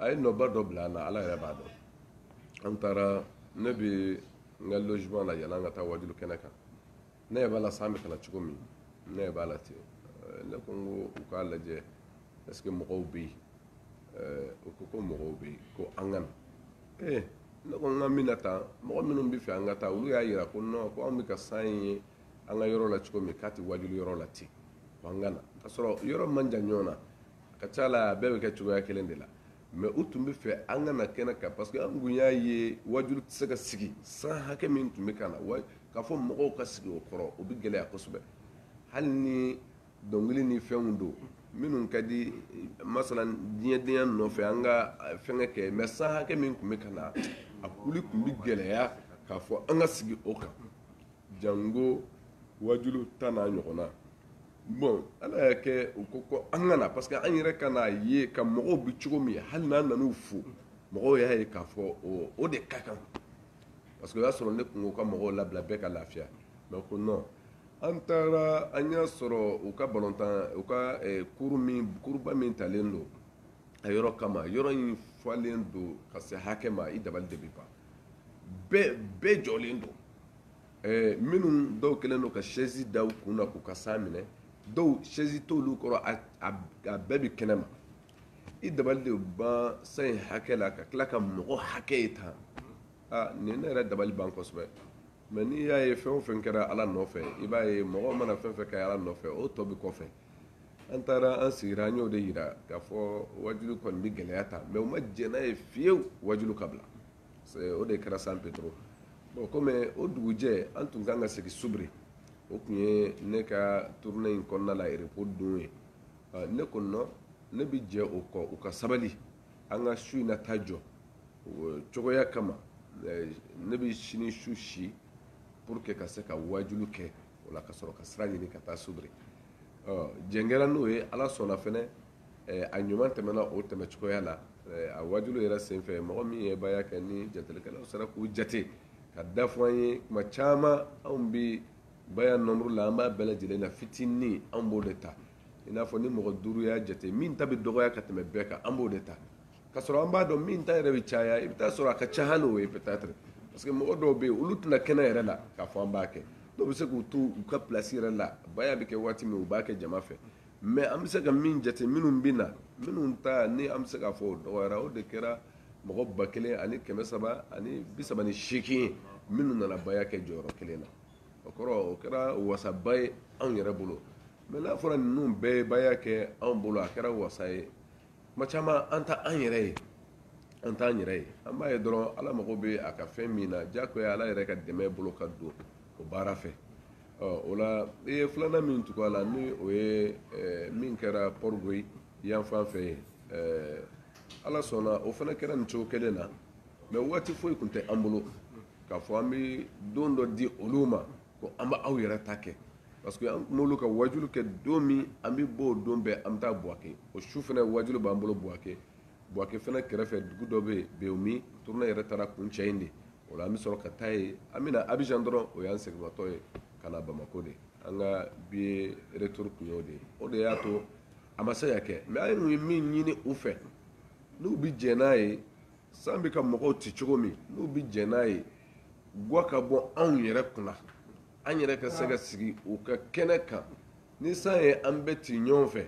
ay no ba do blana ala ya ba do antara nabi ngal logement la yana ngata wajulu kenaka ne bala sami kana chugumi ne bala te ne ko u ka laje est-ce que mo bi ko mo bi ko angan ne ko ngaminata mo minum bi fi angata ulu ya yira ko no ko am ka sanye anga yoro la chugumi kati wajulu yoro la ti wangana kasoro yoro manja nyona kachala bebe ke chugo ya kelende la mais utumbi fe angana kenaka parce que am gunya ye wajulu tsaka sigi san hake min tumbi kana wa ka fo mo ka sigi o koro o bi gele akosbe hal ni dongili ni fewndo minun kadi masalan dinya no fe anga fenge ke mais san hake min tumbi kana akuli kumbi gele ya ka fo anga sigi o ka jango wajulu tana nyona bon ala ya kɛ u ko an kana parce que an yɛrɛ kana ye ka mɔgɔw bi cogo min hali n'an nan'u fo mɔgɔw y'a ye k'a fɔ o de ka kan parce que o y'a sɔrɔ ne kun ko ka mɔgɔw labila bɛɛ ka lafiya mais ko non an taara an y'a sɔrɔ u ka balontan u ka kuruba min talen don a yɔrɔ kama yɔrɔ in falen don ka se hakɛ ma i dabali de bɛ ban bɛɛ jɔlen don minnu dɔw kɛlen don ka chaise da u kun na k'u ka san minɛ dɔw chaise t'olu kɔrɔ a bɛɛ bɛ kɛnɛ ma i dabali de ban san in hakɛ la ka tila ka mɔgɔ hakɛ ye tan nin ne yɛrɛ dabali ban kosɛbɛ mais n'i y'a ye fɛn o fɛn kɛra ala nɔfɛ i b'a ye mɔgɔ mana fɛn fɛn kɛ ala nɔfɛ o tɔ bɛ kɔfɛ an taara an sigira an y'o de yira k'a fɔ wajulu kɔni bɛ gɛlɛya ta mais u ma jɛn n'a ye fiyewu wajulu ka bila o de kɛra San Petro bon komi o dugujɛ an tun kan ka segin Subiri o tun ye ne ka tournée in kɔnɔna la repos don ye ne ko non ne bɛ jɛ o kɔ u ka sabali an ka su in na taa jɔ cogoya kama ne bɛ sini su si pour que ka se ka wajulu kɛ o la ka sɔrɔ ka sira ɲini ka taa Subiri jɛn kɛra n'o ye ala sɔnna fɛnɛ a ɲuman tɛmɛna o tɛmɛ cogoya la a wajulu yɛrɛ senfɛ mɔgɔ min ye baya kɛ ni jatelikɛlaw sera k'u jate ka da fɔ an ye tuma caman anw bɛ baya nombre la an b'a bɛɛ lajɛlen na fitinin an b'o de ta i n'a fɔ ni mɔgɔ 5 y'a jate min ta bɛ dɔgɔya ka tɛmɛ bɛɛ kan an b'o de ta ka sɔrɔ an b'a dɔn min ta yɛrɛ bɛ caya i bɛ taa sɔrɔ a ka ca hali o ye peut-être parce que mɔgɔ dɔw bɛ yen olu tɛna kɛnɛ yɛrɛ la k'a fɔ an b'a kɛ dɔw bɛ se k'u to u ka place yɛrɛ la baya bɛ kɛ waati min u b'a kɛ jama fɛ mais an bɛ se ka min jate minnu bɛ na minnu ta ni an bɛ se k'a fɔ o dɔgɔyara o de kɛra mɔgɔ 1000 ani 300 ani 38 minnu nana baya kɛ jɔyɔrɔ kelen na o kɔrɔ o kɛra wasaba ye anw yɛrɛ bolo mais n'a fɔra ninnu bɛɛ ye baya kɛ anw bolo a kɛra wasa ye tuma caman an ta an yɛrɛ ye an t'an yɛrɛ ye an b'a ye dɔrɔn ala mago bɛ a ka fɛn min na diyagoya ala yɛrɛ ka dɛmɛ bolo ka don o baara fɛ o la i ye filanan min tugu a la ni o ye min kɛra Port-Louis yan fan fɛ ye ala sɔnna o fana kɛra nin cogo kelen na mais waati foyi tun tɛ an bolo k'a fɔ an bɛ don dɔ di olu ma ko an bɛ aw yɛrɛ ta kɛ parce que an tun b'olu ka wajulu kɛ don min an bɛ bɔ o don bɛɛ an bɛ taa Buwake o su fana wajulu b'an bolo Buwake fana kɛrɛfɛ dugu dɔ bɛ yen Bewumi tournée yɛrɛ taara kun cɛ in de o la an bɛ sɔrɔ ka taa yen an bɛ na Abidjan dɔrɔn o y'an seginmatɔ ye ka na Bamako de an ka billet retour kun y'o de ye o de y'a to a ma se ka kɛ mais an ye min ɲini u fɛ n'u bɛ jɛn n'a ye san bɛ ka mɔgɔw ci cogo min n'u bɛ jɛn n'a ye guwa ka bɔ anw yɛrɛ kunna an yɛrɛ ka se ka sigi u ka kɛnɛ kan ni san ye an bɛɛ ci ɲɔgɔn fɛ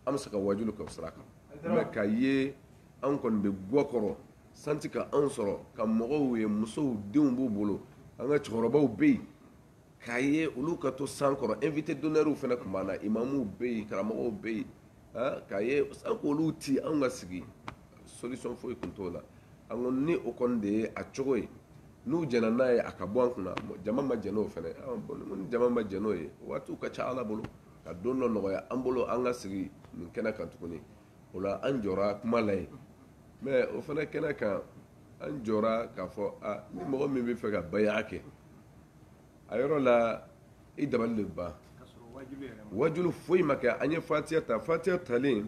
an bɛ se ka wajulu kɛ o sira kan mais ka ye an kɔni bɛ guwa kɔrɔ santi ka anw sɔrɔ ka mɔgɔw ye musow denw b'u bolo an ka cɛkɔrɔbaw bɛ yen k'a ye olu ka to san kɔrɔ invité d'honneur fana tun b'an na imamuw bɛ yen karamɔgɔw bɛ yen k'a ye san k'olu ci anw ka sigi solution foyi tun t'o la an ko ni o kɔni de ye a cogo ye n'u jɛnna n'a ye a ka bɔ an kunna jama ma jɛn n'o fɛnɛ ni jama ma jɛn n'o ye waatiw ka ca ala bolo ka don dɔ nɔgɔya an bolo an ka sigi nin kɛnɛ kan tuguni o la an jɔra kuma la yen mais o fana kɛnɛ kan an jɔra k'a fɔ ni mɔgɔ min bɛ fɛ ka baya kɛ a yɔrɔ la i dabali de ban wajulu foyi ma kɛ an ye fatiya ta fatiya talen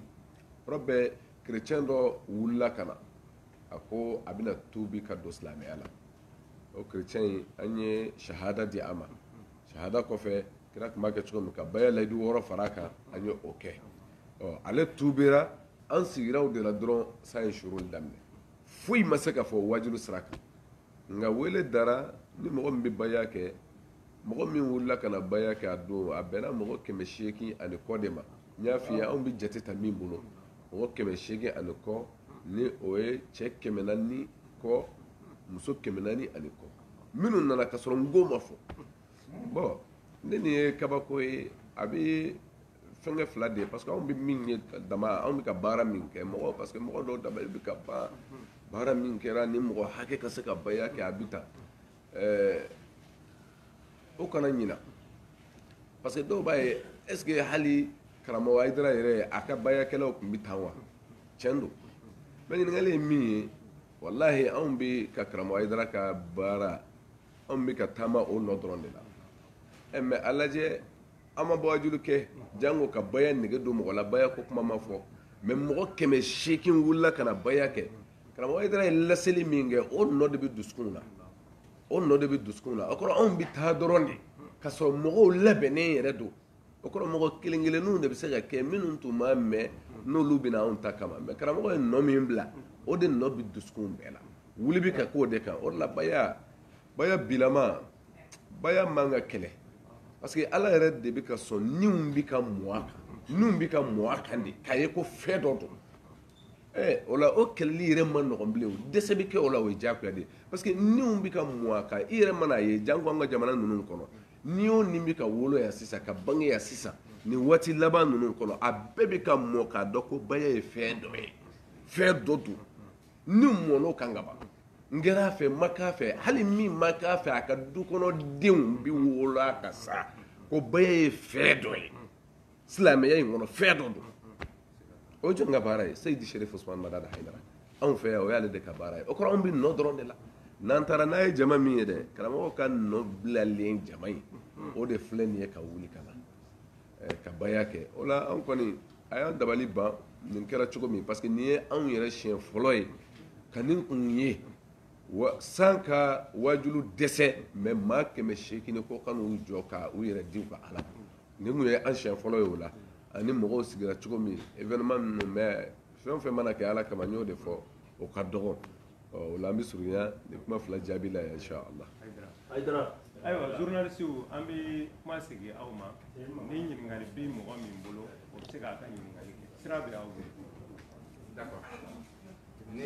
yɔrɔ bɛɛ chrétien dɔ wulila ka na a ko a bɛna tuubi ka don silamɛya la o chrétien in an ye shahada di a ma shahada kɔfɛ kira tun b'a kɛ cogo min ka baya layidu 6 fara a kan an ye o kɛ ale tuubira an sigira o de la dɔrɔn sa ye suruli daminɛ foyi ma se ka fɔ wajilu sira kan nka wele dara ni mɔgɔ min bɛ baya kɛ mɔgɔ min wulila ka na baya kɛ a don a bɛnna mɔgɔ 800 ani kɔ de ma n y'a f'i ye anw bɛ jate ta min bolo mɔgɔ 800 ani kɔ ni o ye cɛ 400 kɔ muso 400 ani kɔ minnu nana ka sɔrɔ n ko ma fɔ bon ne nin ye kabako ye a bɛ fɛnkɛ fila de ye parce que anw bɛ min ye dama anw bɛ ka baara min kɛ mɔgɔ parce que mɔgɔ dɔw dabali bɛ ka ban baara min kɛra ni mɔgɔ hakɛ ka se ka baya kɛ a bɛ ta o kana ɲina parce que dɔw b'a ye est ce que hali karamɔgɔ Ayidara yɛrɛ a ka bayakɛlaw tun bɛ tan wa tiɲɛ don mɛ ɲininkali ye min ye walahi anw bɛ ka karamɔgɔ Ayidara ka baara anw bɛ ka taama o nɔ dɔrɔn de la mɛ a lajɛ an ma wajilu kɛ jango ka baya nege don mɔgɔ la baya ko kuma ma fɔ mɛ mɔgɔ 800 wulila ka na baya kɛ karamɔgɔ Ayidara ye laseli min kɛ o nɔ de bɛ dusukun na o nɔ de bɛ dusukun na o kɔrɔ anw bɛ taa dɔrɔn de ka sɔrɔ mɔgɔw labɛnnen yɛrɛ don o kɔrɔ mɔgɔ kelen kelenninw de bɛ se ka kɛ minnu tun b'a mɛn n'olu bɛna anw ta kama mɛ karamɔgɔ ye nɔ min bila o de nɔ bɛ dusukun bɛɛ la wuli bɛ ka k'o de kan o de la baya bilama baya man ka kɛlɛ parce que ala yɛrɛ de bɛ ka sɔn niw bɛ ka mɔ a kan niw bɛ ka mɔ a kan de k'a ye ko fɛn dɔ don o la o kɛlɛli yɛrɛ ma nɔgɔn bilen o dɛsɛ bɛ kɛ o la o ye diyagoya de ye parce que niw bɛ ka mɔ a kan i yɛrɛ mana ye janko an ka jamana ninnu kɔnɔ ni o ni bɛ ka wolo yan sisan ka bange yan sisan nin waati laban ninnu kɔnɔ a bɛɛ bɛ ka mɔ k'a dɔn ko baya ye fɛn dɔ ye fɛn dɔ don ni mɔn'o kan ka ban n kɛra a fɛ n ma k'a fɛ hali min ma k'a fɛ a ka du kɔnɔ denw bɛ wolo a kan sa ko baya ye fɛn dɔ ye silamɛya in kɔnɔ fɛn dɔ don o ye jɔn ka baara ye Seydi Sherif Usman Madada Hayidara anw fɛ yan o y'ale de ka baara ye o kɔrɔ anw bɛ nɔ dɔrɔn de la n'an taara n'a ye jama min ye dɛ karamɔgɔ ka nɔ bilalen jama in o de filɛ nin ye ka wuli ka na ka baya kɛ o la anw kɔni a y'an dabali ban nin kɛra cogo min parce que nin ye anw yɛrɛ siɲɛ fɔlɔ ye ka nin kun ye san ka wajulu dɛsɛ mɛ maa 800 ko ka n'u jɔ ka u yɛrɛ di u ka ala nin kun ye an siɲɛ fɔlɔ ye o la ani mɔgɔw sigira cogo min événement ninnu mɛ fɛn o fɛn mana kɛ ala kama n y'o de fɔ o ka dɔgɔ o la an bɛ surunya ni kuma fila jaabi la yan inshallah Ayidara ayiwa journaliste an bɛ kuma segin aw ma ni ɲininkali bɛ mɔgɔ min bolo o bɛ se k'a ka ɲininkali kɛ sira bɛ aw bolo d'accord ne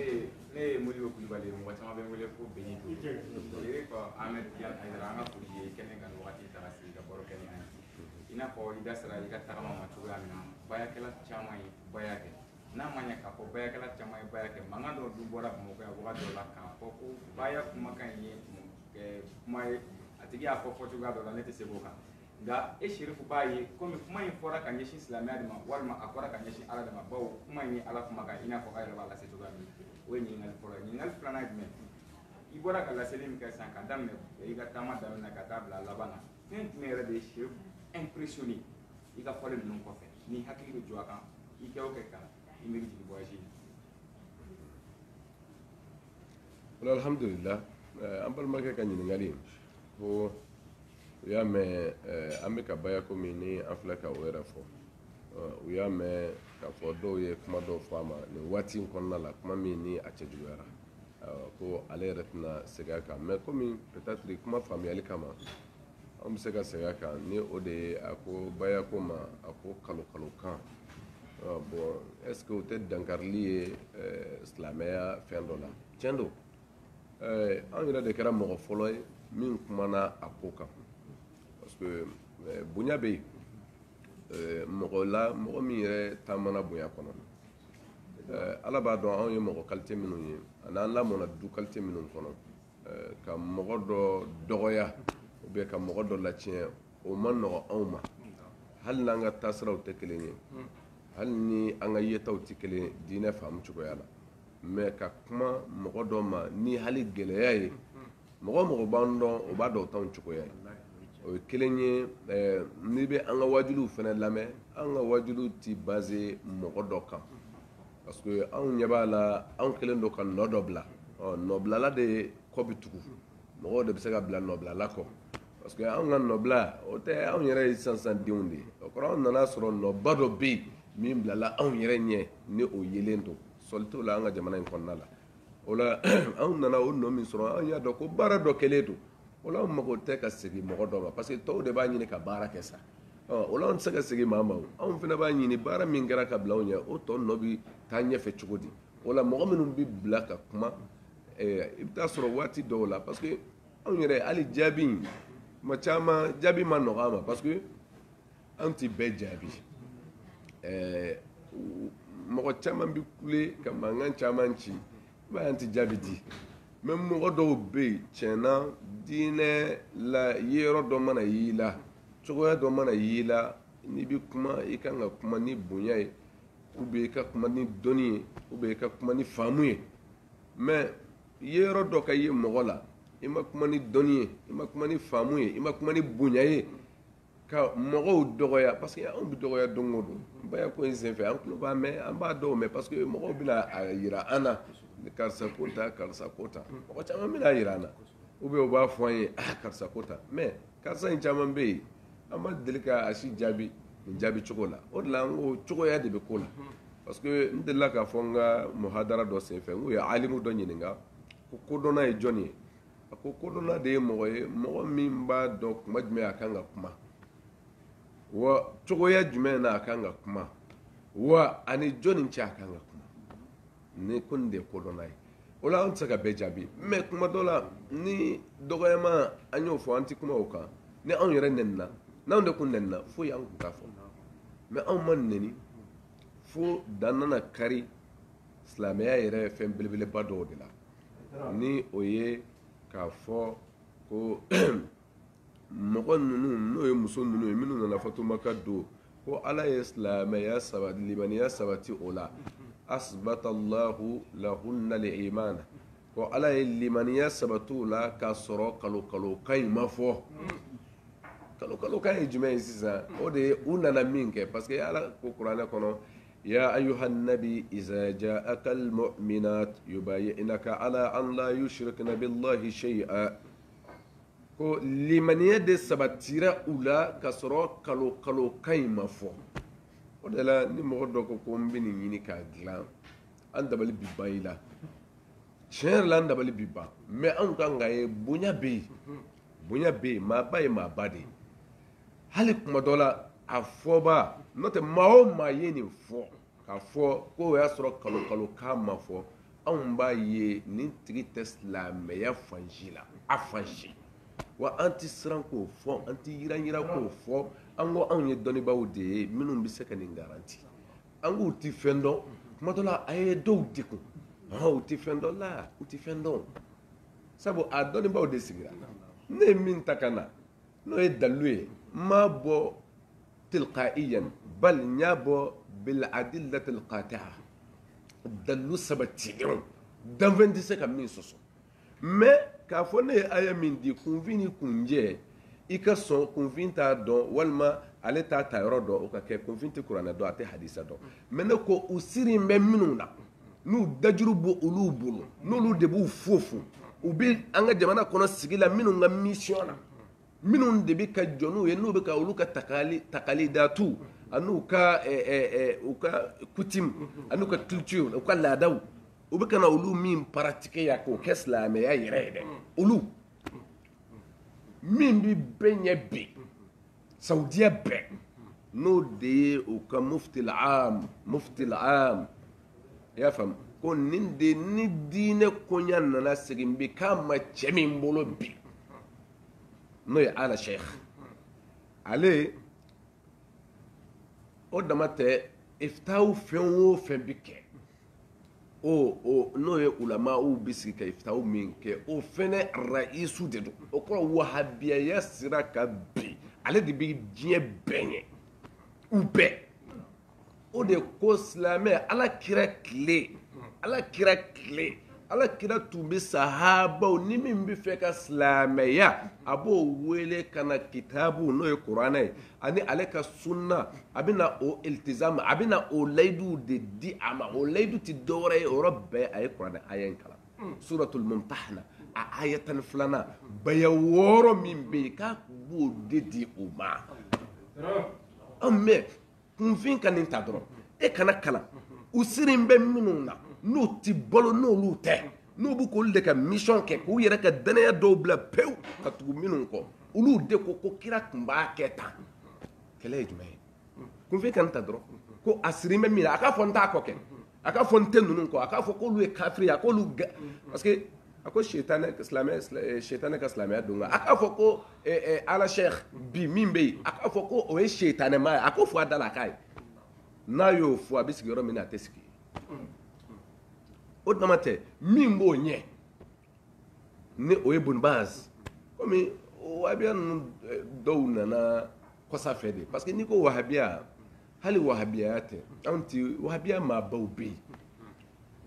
ye Modibo Kulibali ye mɔgɔ caman bɛ n wele ko Benito o ye ko Ahmed Tidiane Ayidara an ka foli ye kɛnɛ kan wagati ta ka sigi ka baro kɛ ni an ye i n'a fɔ i da sera i ka tagama ma cogoya min na bayakɛla caman ye baya kɛ n'a ma ɲɛ k'a fɔ bayakɛla caman ye baya kɛ mankan dɔ dun bɔra Bamakɔ yan wagati dɔ la k'a fɔ ko baya kumakan in ye kuma ye a tigi y'a fɔ cogoya dɔ la ne tɛ se k'o kan nka e Sherifu b'a ye komi kuma in fɔra ka ɲɛsin silamɛya de ma walima a fɔra ka ɲɛsin ala de ma bawo kuma in ye ala kumakan i n'a fɔ a yɛrɛ b'a lase cogoya min o ye ɲininkali fɔlɔ ye ɲininkali filanan ye jumɛn i bɔra ka laseli min kɛ sisan ka daminɛ i ka taama daminɛ ka taa bila laban na fɛn jumɛn yɛrɛ de ye Sherifu impressionné i ka fɔli ninnu kɔfɛ ni hakili bɛ jɔ a kan i kɛ o kɛ ka i miiri jigin voyage in alhamdulillah an balimakɛ ka ɲininkali ko u y'a mɛn an bɛ ka baya ko min ni an filɛ ka o yɛrɛ fɔ u y'a mɛn k'a fɔ dɔw ye kuma dɔw fɔ a ma nin waati in kɔnɔna la kuma min ni a cɛ juguyara ko ale yɛrɛ tɛna segin a kan mɛ komi peut-être kuma faamuyali kama an bɛ se ka segin a kan ni o de ye a ko baya ko ma a ko kalo kan bon est ce que o tɛ dankarili ye silamɛya fɛn dɔ la tiɲɛ don an yɛrɛ de kɛra mɔgɔ fɔlɔ ye min kumana a ko kan parce que bonya bɛ yen mɔgɔ min yɛrɛ taamana bonya kɔnɔ ala b'a dɔn anw ye mɔgɔ qualité minnu ye ani an lamɔna du qualité minnu kɔnɔ ka mɔgɔ dɔ dɔgɔya ou bien ka mɔgɔ dɔ latiɲɛ o ma nɔgɔ anw ma hali n'an ka taasiraw tɛ kelen ye hali ni an ka yetaw tɛ kelen ye diinɛ faamu cogoya la mɛ ka kuma mɔgɔ dɔ ma ni hali gɛlɛya ye mɔgɔ mɔgɔ b'an dɔn o b'a dɔn o t'anw cogoya ye o ye kelen ye n'i bɛ an ka wajuliw fana lamɛn an ka wajuliw ti base mɔgɔ dɔ kan parce que anw ɲɛ b'a la anw kɛlen don ka nɔ dɔ bila nɔbilala de kɔ bɛ tugu mɔgɔw de bɛ se ka bila nɔbilala kɔ parce que anw ka nɔbila o tɛ anw yɛrɛ ye sisan denw de ye o kɔrɔ anw nana sɔrɔ nɔba dɔ bɛ yen min bilala anw yɛrɛ ɲɛ ni o yelen don sɔli t'o la an ka jamana in kɔnɔna la o la anw nana o nɔ min sɔrɔ anw y'a dɔn ko baara dɔ kɛlen don o la anw mago tɛ ka segin mɔgɔ dɔ ma parce que tɔw de b'a ɲini ka baara kɛ sa o la anw tɛ se ka segin maa ma anw fana b'a ɲini baara min kɛra ka bila anw ɲɛ o tɔ nɔ bɛ taa ɲɛfɛ cogo di o la mɔgɔ minnu bɛ bila ka kuma i bɛ taa sɔrɔ waati dɔw la parce que anw yɛrɛ hali jaabi ma caman jaabi ma nɔgɔ an ma parce que an ti bɛɛ jaabi mɔgɔ caman bɛ kule ka mankan caman ci i b'a ye an ti jaabi di mɛ mɔgɔ dɔw bɛ yen tiɲɛna diinɛ la yɔrɔ dɔ mana y'i la cogoya dɔ mana y'i la n'i bɛ kuma i kan ka kuma ni bonya ye ou bien i ka kuma ni dɔnni ye ou bien i ka kuma ni faamu ye mɛ yɔrɔ dɔ ka ye mɔgɔ la i ma kuma ni dɔnni ye i ma kuma ni faamu ye i ma kuma ni bonya ye ka mɔgɔw dɔgɔya parce que anw bɛ dɔgɔya don o don baya ko in senfɛ an tulo b'a mɛn an b'a dɔw mɛn parce que mɔgɔw bɛna a yira an na karisa ko ta karisa ko ta mɔgɔ caman bɛna a yira an na ou bien u b'a fɔ an ye karisa ko ta mɛ karisa in caman bɛ yen an ma deli ka a si jaabi nin jaabi cogo la o de la n ko cogoya de bɛ ko la parce que n delila k'a fɔ n ka muhadara dɔ senfɛ n k'u ye alimu dɔ ɲininka ko kodɔnna ye jɔn ye a ko kodɔnna de ye mɔgɔ ye mɔgɔ min b'a dɔn kuma jumɛn a kan ka kuma wa cogoya jumɛn na a kan ka kuma wa ani jɔn ni cɛ a kan ka kuma ni ko nin de ye kodɔnna ye o la an tɛ se ka bɛɛ jaabi mɛ kuma dɔ la ni dɔgɔyama an y'o fɔ an tɛ kuma o kan ni anw yɛrɛ nɛnina n'anw de kun nɛnina foyi an kun t'a fɔ mɛ anw ma nɛni fo dan nana kari silamɛya yɛrɛ fɛn belebeleba dɔw de la ni o ye k'a fɔ ko mɔgɔ ninnu n'o ye muso ninnu ye minnu nana fatumaka don ko ala ye silamɛya sabati limaniya sabati o la asbatallahu lahunna al-imana ko ala ye limaniya sabati o la k'a sɔrɔ kalo kan in ma fɔ kalo kan ye jumɛn ye sisan o de ye u nana min kɛ parce que ala ko kuranɛ kɔnɔ يا أيها النبي إذا جاءك المؤمنات يبايعنك على أن لا يشركن بالله شيئا ko limaniya de sabatira u la ka sɔrɔ kalo kan in ma fɔ o de la ni mɔgɔ dɔ ko n bɛ nin ɲini k'a dilan an dabali bi ban i la tiɲɛ yɛrɛ la an dabali bi ban mɛ anw kan ka ye bonya bɛ yen maaba ye maaba de ye hali kuma dɔ la a fɔba n'o tɛ maa o maa ye nin fɔ k'a fɔ ko o y'a sɔrɔ kalo kan ma fɔ anw b'a ye nin tigi tɛ silamɛya fansi la a fansi wa an tɛ siran k'o fɔ an tɛ yiran k'o fɔ an ko anw ye dɔnnibaaw de ye minnu bɛ se ka nin garanti an k'u tɛ fɛn dɔn kuma dɔ la a ye dɔw degun u tɛ fɛn dɔn la u tɛ fɛn dɔn sabu a dɔnnibaaw de sigira ne ye min ta ka na n'o ye dalilu ye n m'a bɔ tilqaiyan bal n y'a bɔ biladillati alqati'a dalilu sabatilenw danfɛn tɛ se ka min sɔsɔ mais k'a fɔ ne ye aya min di kunfin ni kunjɛ i ka sɔn kunfin t'a dɔn walima ale t'a ta yɔrɔ dɔn o ka kɛ kunfin tɛ kuranɛ dɔn a tɛ hadisa dɔn mais ne ko u siri bɛ minnu na n'u dajuru bɔ olu bolo n'olu de b'u fofu u bɛ an ka jamana kɔnɔ sigi la minnu ka mission na minnu de bɛ ka jɔ n'u ye n'u bɛ ka olu ka takalidatu an'u ka coutume an'u ka culture u ka laadaw u bɛ ka na olu min pratiquer ya k'o kɛ silamɛya yɛrɛ ye dɛ olu min bɛ bɛɛ ɲɛ bi saudiya bɛɛ n'o de ye u ka mufti al-am i y'a faamu ko nin de ni diinɛ koɲa nana segin bi k'a ma cɛ min bolo bi n'o ye ala sheikh ale o dama tɛ iftaw fɛn o fɛn bi kɛ n'o ye ulamaw bi sigi ka iftaw min kɛ o fɛnɛ ra'isu de don o kɔrɔ wahabiyaya sira ka bi ale de bi diɲɛ bɛɛ ɲɛ u bɛɛ o de ko silamɛ ala kira tun bɛ sahabaw ni min bɛ fɛ ka silamɛya a b'o wele ka na kitabu n'o ye kuranɛ ye ani ale ka sunna a bɛ na o iltizam a bɛ na o layidu de di a ma o layidu tɛ dɔwɛrɛ ye o yɔrɔ bɛɛ a ye kuranɛ aya in kalan suratul mumtahana a aya 12 baya 6 min bɛ yen k'a b'o de di u ma mɛ kunfin ka nin ta dɔrɔn e kana kalan u sirin bɛ minnu na n'u ti balo n'olu tɛ n'u bɛ k'olu de ka mission kɛ k'u yɛrɛ ka danaya dɔw bila pewu ka tugu minnu kɔ olu de ko kira tun b'a kɛ tan kɛlɛ ye jumɛn ye kunfin kan ta dɔrɔn ko a sirin bɛ min na a k'a fɔ n t'a kɔ kɛ a k'a fɔ n tɛ ninnu kɔ a k'a fɔ k'olu ye kafiri a k'olu parce que a ko sitana ka silamɛya don nka a k'a fɔ ko ala sheikh bi min bɛ yen a k'a fɔ ko o ye sitanɛma ye a k'o fɔ a da la a k'a ye n'a y'o fɔ a bɛ sigi yɔrɔ min na a tɛ sigi o dama tɛ min b'o ɲɛ ni o ye Ibn Baz komi wahabiya ninnu dɔw nana kɔsa fɛ de parce que n'i ko wahabiya hali wahabiya tɛ anw ti wahabiya maabaw bɛ yen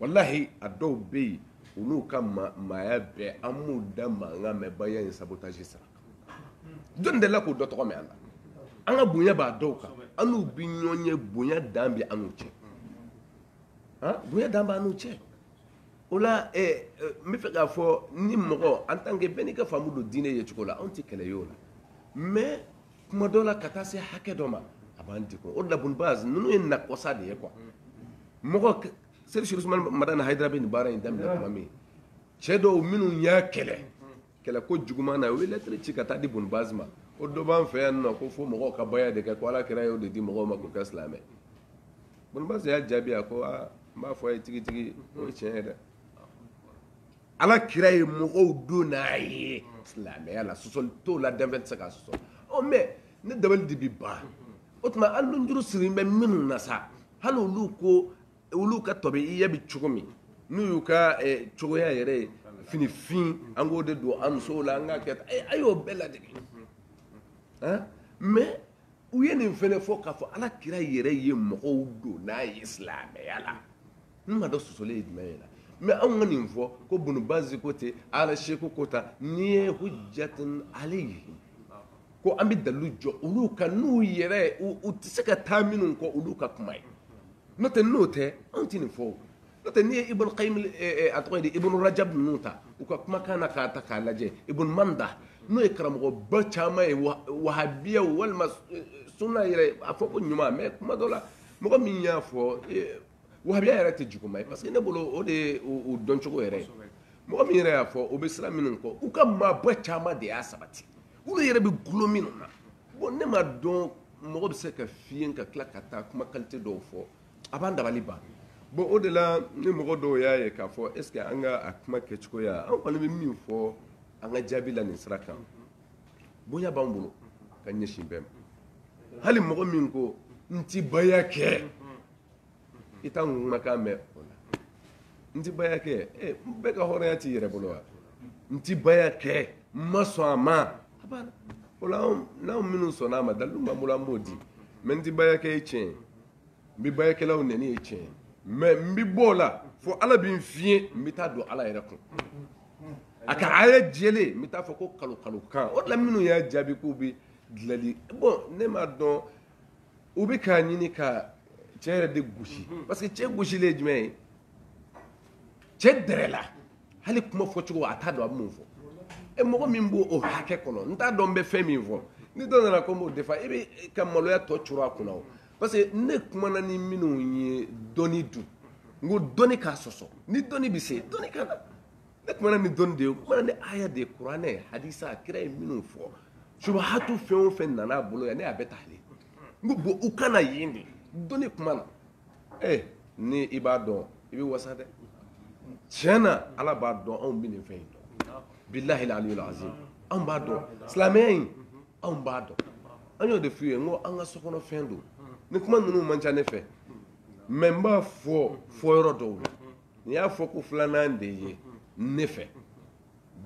walahi a dɔw bɛ yen olu ka maaya bɛɛ an m'u da mankan mɛn baya in sabotage sira jɔn de la k'o dɔ tɔgɔ mɛn a la an ka bonya b'a dɔw kan an n'u bɛ ɲɔgɔn ye bonya dan bɛ an n'u cɛ bonya dan b'an n'u cɛ o la n bɛ fɛ k'a fɔ ni mɔgɔ en tant que bɛɛ n'i ka faamu don diinɛ ye cogo la anw tɛ kɛlɛ ye o la mais kuma dɔw la ka taa se hakɛ dɔ ma a b'an degun o de la Ibn Baz ninnu ye nakɔsa de ye quoi mɔgɔ Seydi Cheikh Ousmane Madani Haidara bɛ nin baara in daminɛ tuma min cɛ dɔw minnu y'a kɛlɛ ko juguman na u ye lettre ci ka taa di Ibn Baz ma o dɔ b'an fɛ yan nɔ ko fo mɔgɔw ka baya de kɛ ko ala kira y'o de di mɔgɔw ma k'u kɛ silamɛ Ibn Baz y'a jaabi a ko n b'a fɔ a ye tigitigi o ye tiɲɛ ye dɛ ala kira ye mɔgɔw don n'a ye silamɛya la sɔsɔli t'o la danfɛn tɛ se k'a sɔsɔ mais ne dabali de bɛ ban o tuma an dun juru siri bɛ minnu na sa hali olu ka tɔbɛiya bɛ cogo min n'u y'u ka cogoya yɛrɛ ye finifin an k'o de don an musow la an k'a kɛ a y'o bɛɛ ladege mais u ye nin fɛnɛ fɔ k'a fɔ ala kira yɛrɛ ye mɔgɔw don n'a ye silamɛya la n ma dɔn sɔsɔli ye jumɛn ye la mais anw ka nin fɔ ko Ibn Baz ko ten ala sheku ko tan n'i ye hujjatun alayhi ko an bɛ dalilu jɔ olu kan n'u yɛrɛ u tɛ se ka taa minnu kɔ olu ka kuma ye n'o tɛ anw tɛ nin fɔ n'o tɛ n'i ye Ibn Qayyim a tɔgɔ ye di Ibn Rajab ninnu ta u ka kumakan na k'a ta k'a lajɛ Ibn Manda n'o ye karamɔgɔba caman ye wahabiya walima sunna yɛrɛ a fɔ ko ɲuman mais kuma dɔ la mɔgɔ min y'a fɔ wahabiya yɛrɛ tɛ juguman ye parce que ne bolo o de ye o dɔncogo yɛrɛ ye mɔgɔ min yɛrɛ y'a fɔ o bɛ sira minnu kɔ u ka maaba caman de y'a sabati olu yɛrɛ bɛ gulo minnu na bon ne ma dɔn mɔgɔ bɛ se ka fiɲɛ ka tila ka taa kuma qualité dɔw fɔ a b'an dabali ban bon o de la ni mɔgɔ dɔw y'a ye k'a fɔ est ce que an ka a kuma kɛcogoya an kɔni bɛ min fɔ an ka jaabi la nin sira kan bonya b'an bolo ka ɲɛsin bɛɛ ma hali mɔgɔ min ko n ti baya kɛ i t'a kumakan mɛn o la n ti baya kɛ bɛɛ ka hɔrɔnya t'i yɛrɛ bolo wa n ti baya kɛ n ma sɔn a ma a banna o la n'anw minnu sɔnna a ma dalilu b'an bolo an b'o di mais n ti baya kɛ ye tiɲɛ n bɛ bayakɛlaw nɛni ye tiɲɛ mais n bɛ bɔ o la fo ala bɛ n fiɲɛ n bɛ taa don ala yɛrɛ kun a ka aya jɛlen n bɛ taa fɔ ko kalo kan o de la minnu y'a jaabi k'u bɛ dilanli bon ne m'a dɔn u bɛ k'a ɲini ka cɛ yɛrɛ de gosi parce que cɛ gosilen ye jumɛn ye cɛ dɛrɛ la hali kuma fɔcogo a t'a dɔn a bɛ mun fɔ mɔgɔ min b'o hakɛ kɔnɔ n t'a dɔn n bɛ fɛn min fɔ ni dɔ nana ko n b'o defa i bɛ ka maloya tɔ coro a kunna o parce que ne kumana ni minnu ye dɔnni dun n ko dɔnni k'a sɔsɔ ni dɔnni bɛ se dɔnni ka na ne kumana ni dɔnni de ye kumana ni aya de ye kuranɛ hadisa kira ye minnu fɔ subahatu fɛn o fɛn nana a bolo yan ne y'a bɛɛ ta ale n ko bon u kana yen de dɔnni kuma na ni i b'a dɔn i bɛ wasa dɛ tiɲɛ na ala b'a dɔn anw bɛ nin fɛn in dɔn bilahi aliyul azim anw b'a dɔn silamɛya in anw b'a dɔn an y'o de f'i ye n ko an ka sokɔnɔ fɛn don ni kuma ninnu man ca ne fɛ mais n b'a fɔ yɔrɔ dɔw la n'i y'a fɔ ko filanan de ye ne fɛ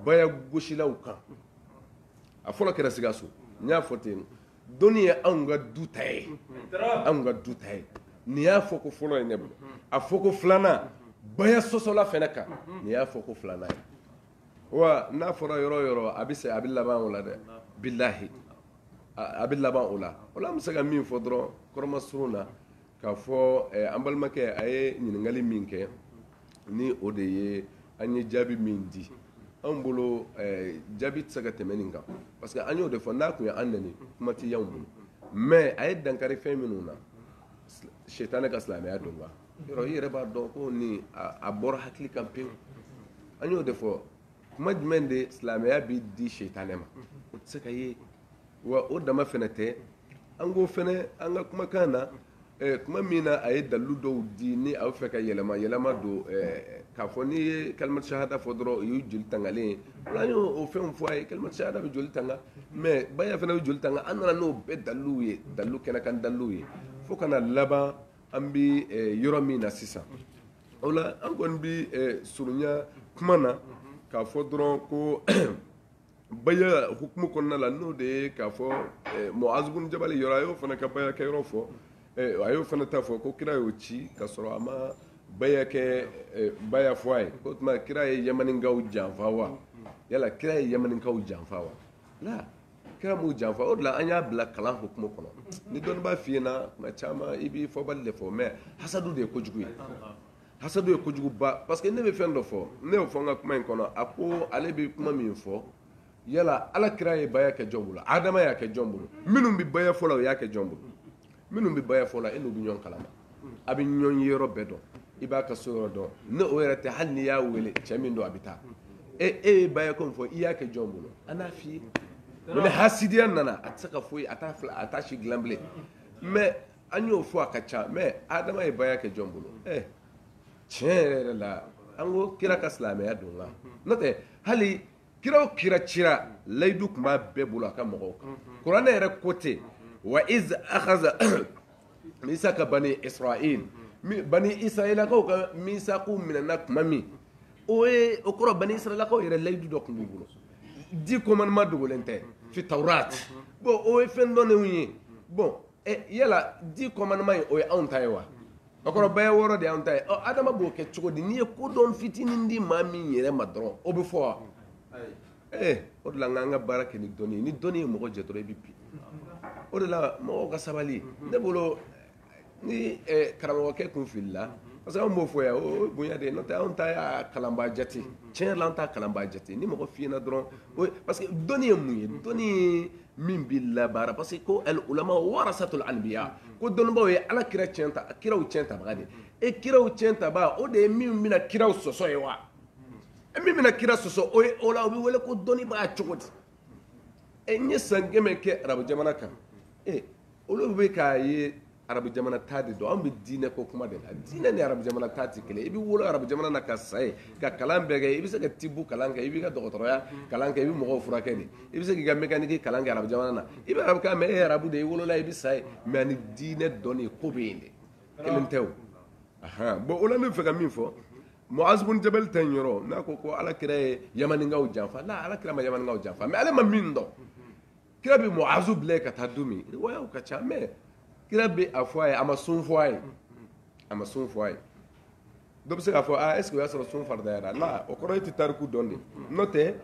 baya gosilaw kan a fɔlɔ kɛra Sikaso n y'a fɔ ten dɔnni ye anw ka du ta ye anw ka du ta ye nin y'a fɔ ko fɔlɔ ye ne bolo a fɔ ko filanan baya sɔsɔla fɛnɛ kan nin y'a fɔ ko filanan ye wa n'a fɔra yɔrɔ o yɔrɔ a bɛ laban o la dɛ bilahi a bɛ laban o la an bɛ se ka min fɔ dɔrɔn kɔrɔmasurun na k'a fɔ an balimakɛ a ye ɲininkali min kɛ ni o de ye an ye jaabi min di anw bolo jaabi tɛ se ka tɛmɛ nin kan parce que an y'o de fɔ n'a tun ye an nɛni kuma tɛ y'anw bolo mais a ye dankari fɛn minnu na shetane ka silamɛya don wa yɔrɔ i yɛrɛ b'a dɔn ko nin a bɔra hakili kan pewu an y'o de fɔ kuma jumɛn de silamɛya bi di shetane ma o tɛ se ka ye wa o dama fɛnɛ tɛ an ko fɛnɛ an ka kumakan na kuma min na a ye dalilu dɔw di ni aw fɛ ka yɛlɛma don k'a fɔ n'i ye kalimatu shahada fɔ dɔrɔn o y'u joli tangalen ye an y'o fɛnw fɔ a ye kalimatu shahada bɛ joli tanga mais baya fɛnɛ bɛ joli tanga an nana n'o bɛɛ daliluw ye dalilu kɛnɛkan daliluw ye fo kana laban an bi yɔrɔ min na sisan o la an kɔni bi surunya kuma na k'a fɔ dɔrɔn ko baya hukumu kɔnɔna la n'o de ye k'a fɔ Muaz bin Jabal yɔrɔ a y'o fana ka baya kɛ yɔrɔ fɔ a y'o fana ta fɔ ko kira y'o ci ka sɔrɔ a ma baya kɛ baya fɔ a ye o tuma kira ye yamaninkaw janfa wa yala kira ye yamaninkaw janfa wa la kira m'u janfa o de la an y'a bila kalan hukumu kɔnɔ ni dɔnni b'a f'i ɲɛna tuma caman i b'i fɔbali de fɔ mais hasadu de ye kojugu ye hasadu ye kojuguba parce que ne bɛ fɛn dɔ fɔ ne y'o fɔ n ka kuma in kɔnɔ a ko ale bɛ kuma min fɔ yala ala kira ye baya kɛ jɔn bolo adama y'a kɛ jɔn bolo minnu bɛ baya fɔ la o y'a kɛ jɔn bolo minnu bɛ baya fɔ la e n'u bɛ ɲɔgɔn kalama a bɛ ɲɔgɔn ye yɔrɔ bɛɛ dɔn i b'a ka so yɔrɔ dɔn ne o yɛrɛ tɛ hali n'i y'a wele cɛ min don a bɛ taa e ye baya ko min fɔ i y'a kɛ jɔn bolo an n'a f'i ye ni hasidiya nana a tɛ se ka foyi a t'a si dilan bilen mais an y'o fɔ a ka ca mais adama ye baya kɛ jɔn bolo tiɲɛ yɛrɛ yɛrɛ la an ko kira ka silamɛya don wa n'o tɛ hali kira o kira cira layidu tun b'a bɛɛ bolo a ka mɔgɔw kan kuranɛ yɛrɛ ko ten wa iz akhaza misaka bani israil bani israilakaw ka misaku minɛna tuma min o kɔrɔ bani israilakaw yɛrɛ layidu dɔ tun b'u bolo di commandement dogolen tɛ fi tawrat bon o ye fɛn dɔnnenw ye bon yala di commandement ye o ye anw ta ye wa o kɔrɔ bɛɛ wɔɔrɔ de y'anw ta ye adama b'o kɛ cogo di n'i ye kodɔn fitinin di maa min yɛrɛ ma dɔrɔn o bɛ fɔ wa o de la n k'an ka baara kɛ ni dɔnni ye ni dɔnni ye mɔgɔ jɛ dɔrɔn i bɛ bin o de la mɔgɔw ka sabali ne bolo ni karamɔgɔkɛ kun filila parce que anw b'o fɔ yan o ye bonya de ye n'o tɛ anw ta y'a kalanbaa jate tiɲɛ yɛrɛ la an t'a kalanbaa jate ni mɔgɔ f'i ɲɛna dɔrɔn parce que dɔnni ye mun ye dɔnni ye min b'i labaara parce que ko al ulama warasatul anbiya ko dɔnnibaaw ye ala kira tiɲɛ ta kiraw tiɲɛ tabaga de kiraw tiɲɛ tabaga o de ye min bɛna kiraw sɔsɔ ye wa min bɛna kira sɔsɔ o la o bɛ wele ko dɔnnibaa cogo di n ye san 100 kɛ arabu jamana kan olu bɛ k'a ye arabu jamana ta de don an bɛ diinɛ ko kuma de la diinɛ ni arabu jamana ta tɛ kelen i bɛ wolo arabu jamana na ka sa ye ka kalan bɛɛ kɛ i bɛ se ka tibu kalan kɛ i b'i ka dɔgɔtɔrɔya kalan kɛ i bɛ mɔgɔw furakɛ de i bɛ se k'i ka mécanique kalan kɛ arabu jamana na i bɛ arabu kan mɛ e ye arabu de i wolola i bɛ sa ye mais ani diinɛ dɔnni ko bɛ yen de kelen tɛ o bon o la ne bɛ fɛ ka min fɔ Muaz bin Jabal ta in yɔrɔ n'a ko ala kira ye yamaninkaw janfa la ala kira ma yamaninkaw janfa mais ale ma min dɔn kira bɛ Muazu bila ka taa don min riwayaw ka ca mais kira bɛ a fɔ a ye a ma sun fɔ a ye a ma sun fɔ a ye dɔ bɛ se k'a fɔ est ce que o y'a sɔrɔ sun faridayara la o kɔrɔ e tɛ tariku dɔn de n'o tɛ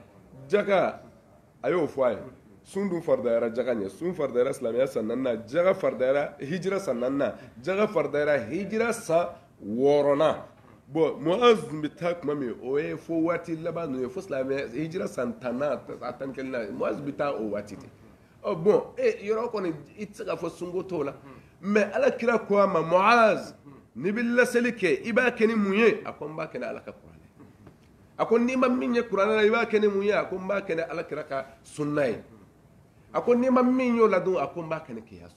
jaka a y'o fɔ a ye sun dun faridayara jaka ɲɛ sun faridayara silamɛya san 4nan jaka faridayara hijira san 4nan jaka faridayara hijira san 6nan bon Muaz bɛ taa tuma min o ye fo waati laban ninnu ye fo silamɛya hijira san 10nan a 11nan Muaz bɛ taa o waati de bon yɔrɔ kɔni i tɛ se k'a fɔ sunko t'o la mais ala kira ko a ma Muaz n'i bɛ laseli kɛ i b'a kɛ ni mun ye a ko n b'a kɛ ni ala ka kuranɛ a ko n'i ma min ye kuranɛ la i b'a kɛ ni mun ye a ko n b'a kɛ ni ala kira ka sunna ye a ko n'i ma min y'o la dun a ko n b'a kɛ ni kiyasu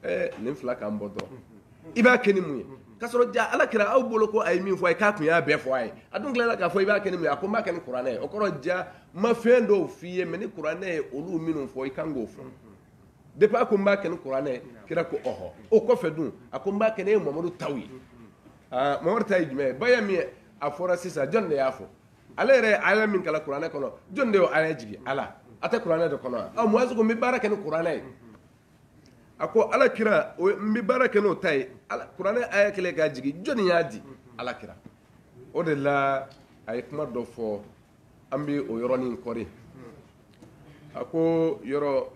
ye nin fila k'an bɔ dɔrɔn i b'a kɛ ni mun ye k'a sɔrɔ ja ala kira aw bolo ko a ye min fɔ a ye k'a tun y'a bɛɛ fɔ a ye a dun tilala k'a fɔ i b'a kɛ ni mun ye a ko n b'a kɛ ni kuranɛ ye o kɔrɔ ja ma fɛn dɔw f'i ye mais ni kuranɛ ye olu minnu fɔ i kan k'o fɔ depuis a ko n b'a kɛ ni kuranɛ ye kira ko ɔhɔ o kɔfɛ dun a ko n b'a kɛ ni Mamadu taw ye Mamadu ta ye jumɛn ye baya min a fɔra sisan jɔn de y'a fɔ ale yɛrɛ ye aya min kalan kuranɛ kɔnɔ jɔn de y'o aya jigin ala a tɛ kuranɛ de kɔnɔ wa Muaz ko n bɛ baara kɛ ni kuranɛ ye a ko ala kira n bɛ baara kɛ n'o ta ye kuranɛ aya kelen k'a jigin jɔn y'a di ala kira o de la a ye kuma dɔ fɔ an bɛ o yɔrɔnin kɔri a ko yɔrɔ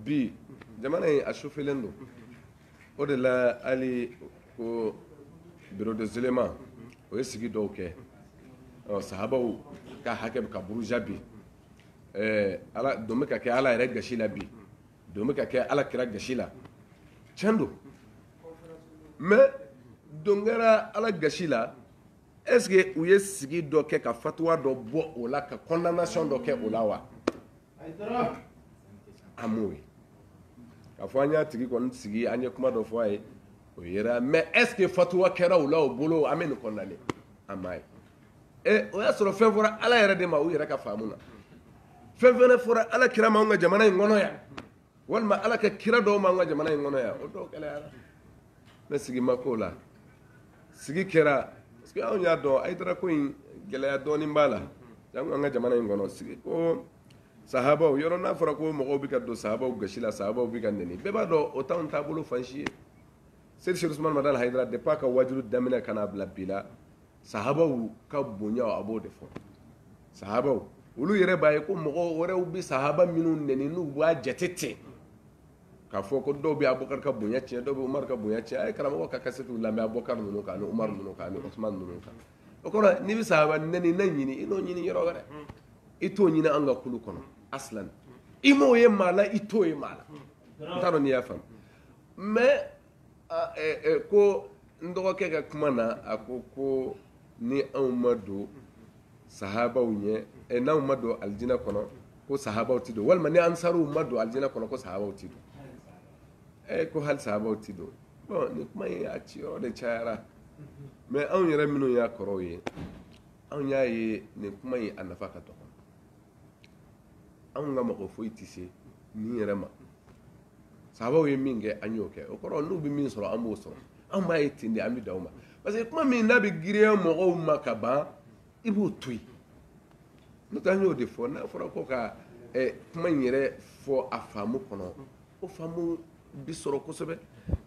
bi jamana in a sufelen don o de la hali ko bureau de zélément o ye sigi dɔw kɛ sahabaw ka hakɛ bɛ ka buruja bi ala don bɛ ka kɛ ala yɛrɛ gasi la bi don bɛ ka kɛ ala kira gasi la tiɲɛ don mais dongera ala gasi la est-ce que u ye sigi dɔ kɛ ka fatuwa dɔ bɔ o la ka condamnation dɔ kɛ o la wa a m'o ye k'a fɔ an y'a tigi kɔni sigi an ye kuma dɔ fɔ a ye o yera mais est-ce que fatuwa kɛra o la o bolo an bɛ nin condamner a m'a ye o y'a sɔrɔ fɛn fɔra ala yɛrɛ de ma u yɛrɛ ka faamu na fɛn fɛnɛ fɔra ala kira ma an ka jamana in kɔnɔ yan walima ala ka kira dɔw ma an ka jamana in kɔnɔ yan o dɔw gɛlɛyara ne sigi ma k'o la sigi kɛra parce que anw y'a dɔn Hayidara ko in gɛlɛya dɔɔnin b'a la an ka jamana in kɔnɔ sigi ko sahabaw yɔrɔ n'a fɔra ko mɔgɔw bɛ ka don sahabaw gasi la sahabaw bɛ ka nɛni bɛɛ b'a dɔn o t'anw taabolo fan si ye Seydi Seku Usmane Madal Hayidara depuis a ka wajulu daminɛ ka n'a bila bi la sahabaw ka bonya a b'o de fɔ sahabaw olu yɛrɛ b'a ye ko mɔgɔ wɛrɛw bɛ sahaba minnu nɛni n'u b'a jate ten k'a fɔ ko dɔw bɛ Abubakar ka bonya tiɲɛ dɔw bɛ Umar ka bonya tiɲɛ a ye karamɔgɔ ka kasɛtiw lamɛn Abubakar ninnu kan ani Umar ninnu kan ani Usman ninnu kan o kɔrɔ n'i bɛ sahaba nɛni na ɲini i n'o ɲini yɔrɔ wɛrɛ i t'o ɲini an ka kulu kɔnɔ aslan i m'o ye maa la i t'o ye maa la n t'a dɔn n'i y'a faamu mais ko n dɔgɔkɛ ka kuma na a ko ni anw ma don sahabaw ɲɛ n'anw ma don alijinɛ kɔnɔ ko sahabaw ti don walima ni ansaruw ma don alijinɛ kɔnɔ ko sahabaw ti don ko hali sahabaw ti don bon ni kuma in a ci yɔrɔ de cayara mais anw yɛrɛ minnu y'a kɔrɔw ye anw y'a ye nin kuma in a nafa ka dɔgɔ anw ka mɔgɔ foyi tɛ se nin yɛrɛ ma sahabaw ye min kɛ an y'o kɛ o kɔrɔ n'u bɛ min sɔrɔ an b'o sɔrɔ anw b'a ye ten de an bɛ da o ma parce que kuma min n'a bɛ girinya mɔgɔw ma ka ban i b'o to yen n'o tɛ an y'o de fɔ n'a fɔra ko ka kuma in yɛrɛ fɔ a faamu kɔnɔ o faamu bi sɔrɔ kosɛbɛ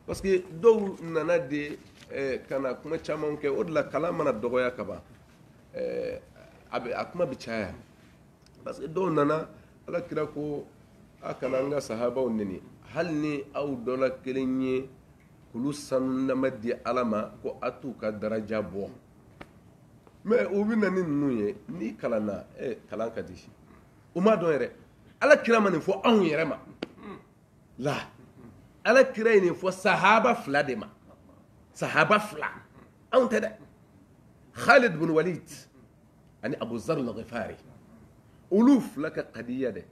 parce que dɔw nana de ka na kuma caman kɛ o de la kalan mana dɔgɔya ka ban a kuma bɛ caya parce que dɔw nana ala kira ko a kana an ka sahabaw nɛni hali ni aw dɔ la kelen ye k'olu sanu nama di ala ma ko a t'u ka daraja bɔ mais o bɛ na ni ninnu ye n'i kalanna kalan ka di o m'a dɔn yɛrɛ ala kira ma nin fɔ anw yɛrɛ ma la ala kira ye nin fɔ sahaba fila de ma sahaba fila anw tɛ dɛ Khalid bin Walid ani Abu Zar al-Ghifari olu fila ka kadiya dɛ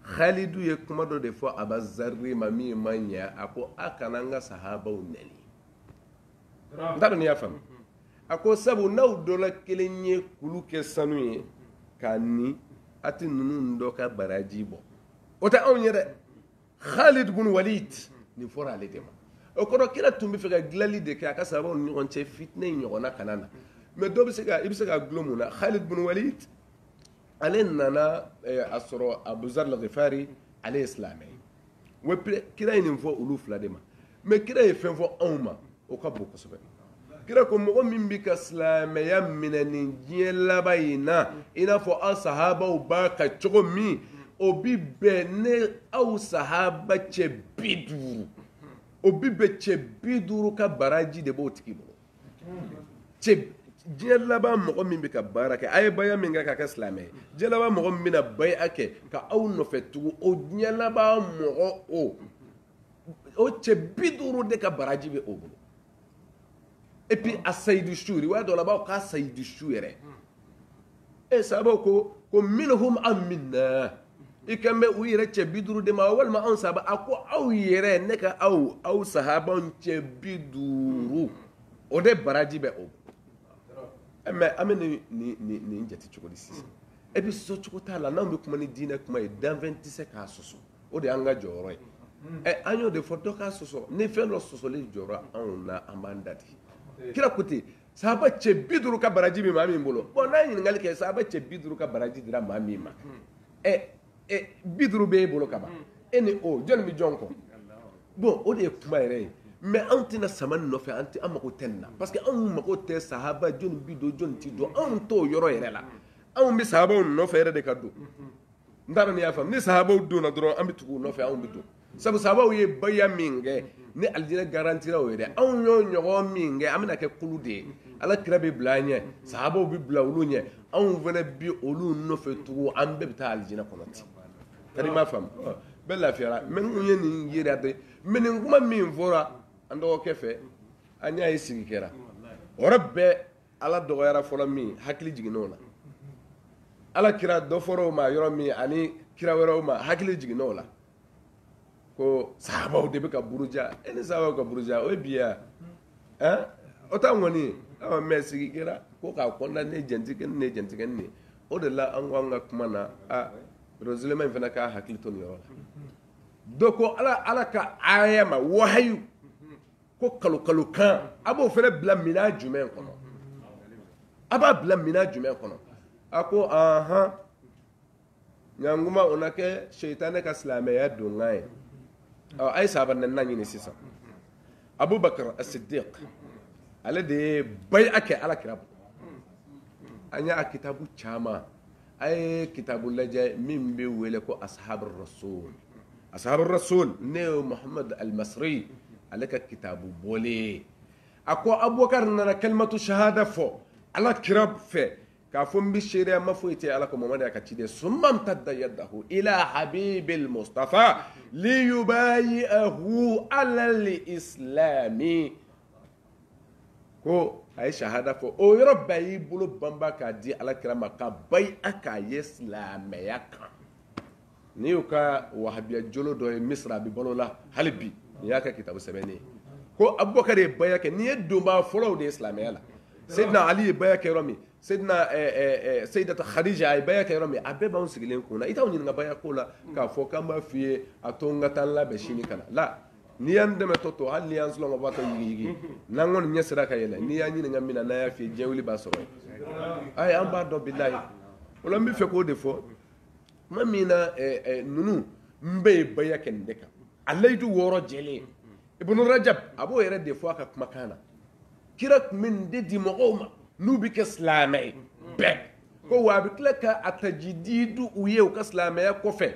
Khalidu ye kuma dɔ de fɔ Abu Zar ma min ma ɲɛ a ko a kana an ka sahabaw nɛni n t'a dɔn n'i y'a faamu a ko sabu n'aw dɔ la kelen ye kulu kɛ sanu ye k'a ni a tɛ ninnu dɔ ka baraji bɔ o tɛ anw ye dɛ Khalid bin Walid nin fɔra ale de ma o kɔrɔ kira tun bɛ fɛ ka dilali de kɛ a ka sahabaw ni ɲɔgɔn cɛ fitinɛ in ɲɔgɔnna kana na mais dɔ bɛ se ka i bɛ se ka dulon mun na Khalid bin Walid ale nana a sɔrɔ Abu Zar al-Ghifari ale ye silamɛ ye wa kira ye nin fɔ olu fila de ma mais kira ye fɛn fɔ anw ma o ka bon kosɛbɛ kira ko mɔgɔ min bɛ ka silamɛya minɛ nin diɲɛ laban in na i n'a fɔ aw sahabaw b'a ka cogo min o bi bɛn ne aw sahaba cɛ 50 o bi bɛn cɛ 50 ka baraji de b'o tigi bolo diɲɛ laban mɔgɔ min bɛ ka baara kɛ a ye baya min kɛ k'a kɛ silamɛ ye diɲɛ laban mɔgɔ min bɛna baya kɛ ka aw nɔfɛ tugun o diɲɛ laban mɔgɔ o cɛ 50 de ka baraji bɛ o bolo et puis a sayidu su riwaya dɔ la b'aw k'a sayidu su yɛrɛ sahabaw ko minhum am minna i kan bɛ u yɛrɛ cɛ 50 de ma walima anw sahaba a ko aw yɛrɛ ne ka aw sahabaw cɛ 50 o de baraji bɛ o bolo mais an bɛ nin jate cogo di sisan et puis sɔsɔ cogo t'a la n'anw bɛ kuma ni diinɛ kuma ye danfɛn tɛ se k'a sɔsɔ o de y'an ka jɔyɔrɔ ye an y'o de fɔ dɔ k'a sɔsɔ ni fɛn dɔ sɔsɔlen jɔra anw na an b'an da di kira ko ten sahaba cɛ 50 ka baraji bɛ maa min bolo bon n'a ye ɲininkali kɛ sahaba cɛ 50 ka baraji dira maa min ma 50 b'e bolo ka ban e ni o jɔnni bɛ jɔn kɔ bon o de ye kuma yɛrɛ ye mais anw tɛna sama nin nɔfɛ an mago tɛ nin na parce que anw mago tɛ sahaba jɔnni bi don jɔnni ti don anw t'o yɔrɔ yɛrɛ la anw bɛ sahabaw nɔfɛ yɛrɛ de ka don n t'a dɔn n'i y'a faamu ni sahabaw donna dɔrɔn an bɛ tugu u nɔfɛ anw bɛ don sabu sahabaw ye baya min kɛ ni alijinɛ garantira o ye dɛ anw y'o ɲɔgɔn min kɛ an bɛna kɛ kulu de ye ala kira bɛ bila an ɲɛ sahabaw bɛ bila olu ɲɛ anw fana bɛ olu nɔfɛ tugun an bɛɛ bɛ taa alijinɛ kɔnɔ ten kadi m'a faamu bɛɛ lafiyara mais n kun ye nin yira de mais nin kuma min fɔra an dɔgɔkɛ fɛ an y'a ye sigi kɛra o yɔrɔ bɛɛ ala dɔgɔyara fɔlɔ min hakili jiginn'o la ala kira dɔ fɔra o ma yɔrɔ min ani kira wɛrɛw ma hakili jiginn'o la ko sahabaw de bɛ ka buruja ni sahabaw ka buruja o ye bi ya o t'an kɔni mɛ sigi kɛra ko k'a kɔnɔna ne jɛntigɛ ne jɛntigɛ ne o de la an ko an ka kuma na rosileman in fana k'a hakili to nin yɔrɔ la dɔ ko ala ka aya ma wahayu ko kalo kan a b'o fana bila minɛn jumɛn kɔnɔ a b'a bila minɛn jumɛn kɔnɔ a ko ɲankuma o na kɛ seitanɛ ka silamɛya donkan ye a ye sahaba naaninan ɲini sisan abubakar as-siddiq ale de ye bay'a kɛ alakira an y'a kitabu caman a ye kitabu lajɛ min bɛ wele ko ashabu rasul ne ye muhammad al-masri ale ka kitabu bɔlen a ko abubakar nana kalimatu shahada fɔ alakira fɛ k'a fɔ n bɛ seereya ma foyi tɛ ala ko mamadu ka ci de summa imtadda yadahu ila habibil mustafa liyubayi'ahu ala al-islami ko a ye shahada fɔ o yɔrɔ bɛɛ y'i bolo banba k'a di alakira ma ka bay'a k'a ye silamɛya kan n'i y'o ka wahabiya jolo dɔ ye misira a bɛ balo la hali bi nin y'a ka kitabu sɛbɛnnen ye ko abubakar ye baya kɛ n'i ye donbaa fɔlɔw de ye silamɛya la sayidina ali ye baya kɛ yɔrɔ min sayidata khadija a ye baya kɛ yɔrɔ min a bɛɛ b'anw sigilen kun na i t'anw ɲininka baya ko la k'a fɔ k'an b'a f'i ye a to n ka taa n labɛn sini ka na la n'i y'an dɛmɛ to hali n'i y'an sɔlɔ ka bɔ yigi n'an kɔni ɲɛ sera ka yɛlɛ n'i y'an ɲininka min na n'an y'a f'i ye diɲɛ wuli b'a sɔrɔ yen ayi an b'a dɔn bilahi o la n bɛ fɛ k'o de fɔ tuma min na ninnu n bɛ ye baya kɛ nin de kan a layidu 6 jɛlen ibnu rajab a b'o yɛrɛ de fɔ a ka kumakan na kira tun bɛ nin de di mɔgɔw ma n'u bɛ kɛ silamɛ ye bɛɛ ko wa a bɛ tila ka a tajididu u ye u ka silamɛya kɔfɛ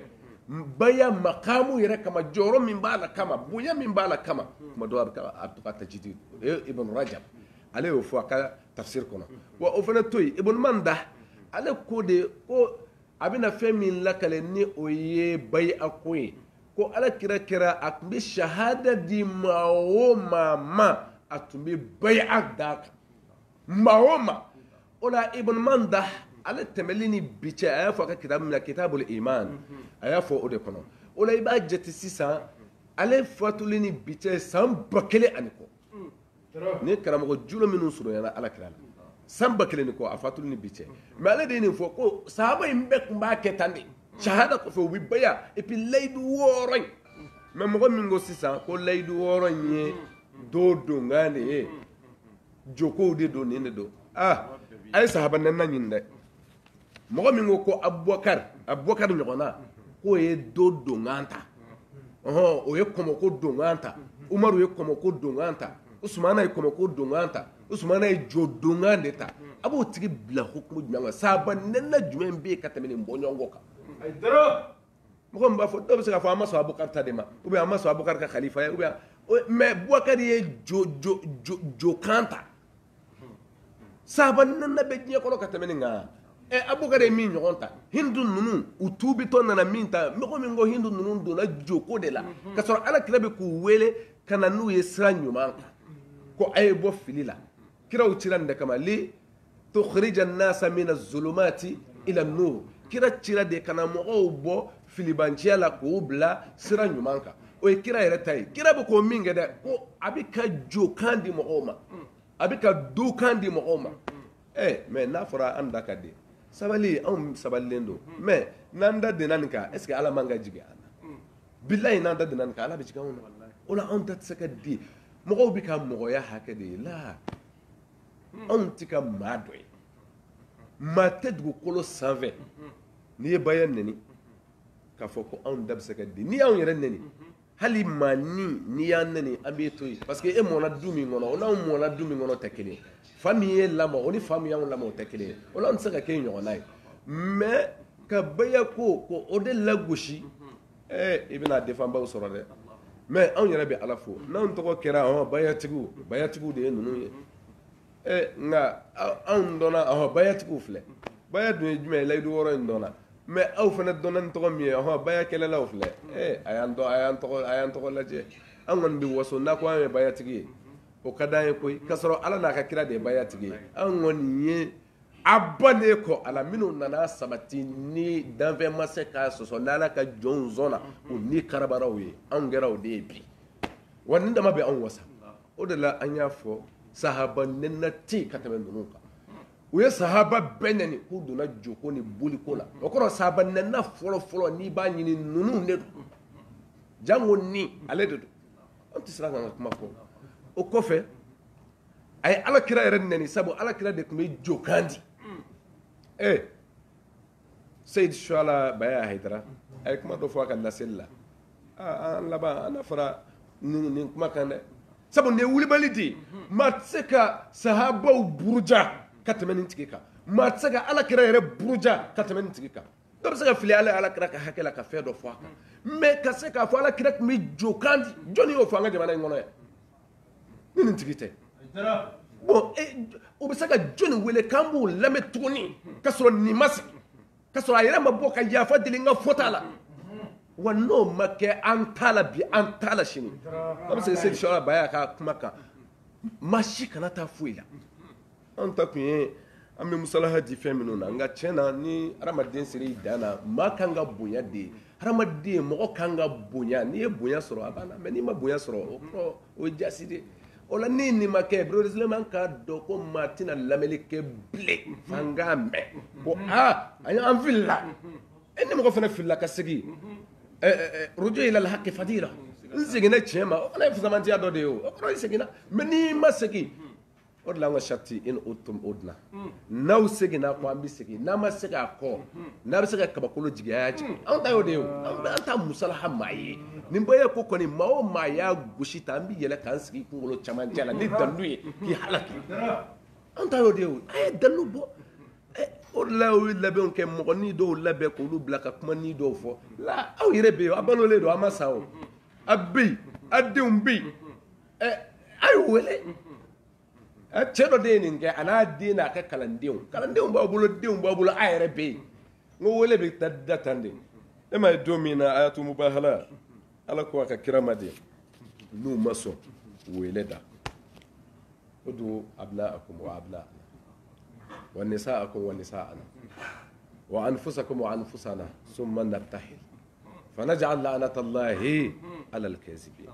baya makamu yɛrɛ kama jɔyɔrɔ min b'a la kama bonya min b'a la kama tuma dɔw a bɛ to ka tajididu ibnu rajab ale y'o fɔ a ka tafsir kɔnɔ wa o fana to yen ibnu manda ale ko de ko a bɛna fɛn min lakale ni o ye baya ko ye ko ala kira kɛra a tun bɛ shahada di maa o maa ma a tun bɛ baya d'a kan maa o maa o la ibn manda ale tɛmɛli ni bi cɛ a y'a fɔ a ka kitabu min na kitabul iman a y'a fɔ o de kɔnɔ o la i b'a jate sisan ale fatuli ni bi cɛ san 1000 ani kɔ ni karamɔgɔ julo minnu surunyana ala kira la san 1000 ni kɔ a fatuli ni bi cɛ mais ale de ye nin fɔ ko sahaba in bɛɛ tun b'a kɛ tan de shahada kɔfɛ u bɛ baya et puis layidu 6 in mais mɔgɔ min ko sisan ko layidu 6 in ye donkan de ye jokow de don nin de don a ye sahaba naaninan ɲini dɛ mɔgɔ min ko abubakar ɲɔgɔnna k'o ye donkan ta o ye kɔmɔko donkan ta umaru ye kɔmɔko donkan ta usumana ye kɔmɔko donkan ta usumana ye jo donkan de ta a b'o tigi bila hukumu jumɛn kan sahaba naaninan jumɛn bɛ yen ka tɛmɛ nin bɔɲɔgɔnko kan mɔgɔ min b'a fɔ dɔw bɛ se k'a fɔ an ma sɔn abubakar ta de ma ou bien an ma sɔn abubakar ka khalifa ye ou bien mais bubakar ye jo kan ta sahaba naaninan bɛ diɲɛ kɔnɔ ka tɛmɛ nin kan abubakar ye min ɲɔgɔn ta hindu ninnu u tuubitɔ nana min ta mɔgɔ min ko hindu ninnu donna joko de la ka sɔrɔ ala kira bɛ k'u wele ka na n'u ye sira ɲuman kan ko a ye bɔ fili la kiraw cira nin de kama li tukhrija an-nasa min az-zulumati ila an-nur kira cira de kana mɔgɔw bɔ filibanciya la k'o bila sira ɲuman kan o ye kira yɛrɛ ta ye kira bɛ k'o min kɛ dɛ ko a bɛ ka jokan di mɔgɔw ma a bɛ ka dokan di mɔgɔw ma mais n'a fɔra an da ka di sabali anw sabalilen don mais n'an da denna nin kan est ce que ala man ka jigin an na bilayi n'an da denna nin kan ala bɛ jigin anw na o la anw da tɛ se ka di mɔgɔw bɛ ka mɔgɔya hakɛ de ye la anw tɛ ka maa dɔ ye maa tɛ dugukolo sanfɛ n'i ye baya neni k'a fɔ ko anw da bɛ se ka di n'i y'anw yɛrɛ neni hali maa n'i y'an neni an b'e to yen parce que e mɔna du min kɔnɔ o n'anw mɔna du min kɔnɔ tɛ kelen ye fa min ye lamɔ o ni fa min y'anw lamɔ o tɛ kelen ye o la anw tɛ se ka kɛ ɲɔgɔnna ye mais ka baya ko o de lagosi i bɛna défenbaw sɔrɔ dɛ mais anw yɛrɛ bɛ ala fo n'anw tɔgɔ kɛra bayatigiw de ye ninnu ye nka anw dɔnna bayatigiw filɛ baya dun ye jumɛn ye layidu 6 in dɔnna mais aw fana dɔnna ni tɔgɔ min ye baya kɛlɛlaw filɛ a y'an tɔgɔ lajɛ an kɔni bɛ waso n'a ko an ye bayatigi ye o ka d'an ye koyi k'a sɔrɔ ala n'a ka kira de ye baya tigi ye an kɔni ye a bannen kɔ ala minnu nana sabati ni danfɛn ma se k'a sɔsɔ n'ala ka jɔnw sɔnna o ni karabaraw ye anw kɛra o de ye bi wa nin dama bɛ anw wasa o de la an y'a fɔ sahaba nɛnɛ tɛ ka tɛmɛ ninnu kan u ye sahaba bɛɛ nɛni k'u donna joko ni boliko la o kɔrɔ sahaba nɛnɛ fɔlɔ-fɔlɔ n'i b'a ɲini ninnu de don jango ni ale de don an tɛ siran ka kuma fɔ o kɔfɛ a ye alakira yɛrɛ nɛni sabu alakira de tun bɛ jokan di Seyid Suala Baya Haidara a ye kuma dɔ fɔ a ka laseli la an laban an fara nin kuma kan dɛ sabu nin ye wulibali de ye maa tɛ se ka sahabaw buruja ka tɛmɛ nin tigi kan maa tɛ se ka alakira yɛrɛ buruja ka tɛmɛ nin tigi kan dɔ bɛ se ka fili alakira ka hakɛ la ka fɛn dɔ fɔ a kan mɛ ka se k'a fɔ alakira tun bɛ jokan di jɔnni y'o fɔ an ka jamana in kɔnɔ yan ni nin tigi tɛ bon o bɛ se ka jɔnni wele k'an b'o lamɛn tuguni ka sɔrɔ nin ma sigi ka sɔrɔ a yɛrɛ ma bɔ ka yafa deli n ka fɔta la wa n'o ma kɛ an t'a la bi an t'a la sini a bɛ se ka Seydi Suala Baya ka kuma kan maa si kana taa foyi la an ta kun ye an bɛ musalaha di fɛn minnu na nka tiɲɛ na ni hadamaden sera i dan na maa kan ka bonya de hadamaden mɔgɔ kan ka bonya n'i ye bonya sɔrɔ a banna mɛ n'i ma bonya sɔrɔ o kɔrɔ o ye jaasi de o la ni nin ma kɛ brodisilaman k'a dɔn ko maa tɛna lamɛnni kɛ bilen f'an k'a mɛn ko an filila ni mɔgɔ fana filila ka segin rujo ila alhaqi fadila n seginna tiɲɛ ma o fana ye fusamantiya dɔ de ye o kɔrɔ i seginna mɛ n'i ma segin o de la an ka sariti in utum udna n'aw seginna ko an bɛ segin n'an ma se k'a kɔ n'a bɛ se ka kabakolo jigin a y'a jigin anw ta y'o de ye o an ta musalaha maa ye nin bɛɛ ye ko kɔni maa o maa y'a gosi ta an bɛ yɛlɛ k'an sigi kunkolo camancɛ la ni dalilu ye k'i halaki anw ta y'o de ye o a ye dalilu bɔ o de la o ye labɛnw kɛ mɔgɔnin dɔw labɛn k'olu bila ka kuma ni dɔw fɔ la aw yɛrɛ bɛ yen a balolen don a ma sa o a bɛ yen a denw bɛ yen a y'u wele cɛ dɔ de ye nin kɛ a n'a den n'a ka kalandenw b'aw bolo denw b'aw bolo a yɛrɛ bɛ yen n ko wele bɛ taa da tan de e ma ye don min na ayatu mubahala ala ko a ka kira ma de n'u ma sɔn wele da o don abna'akum wa abna'ana wa nisa'akum wa nisa'ana wa anfusakum wa anfusana summa nabtahil fanaj'al la'natallahi 'ala al-kadhibin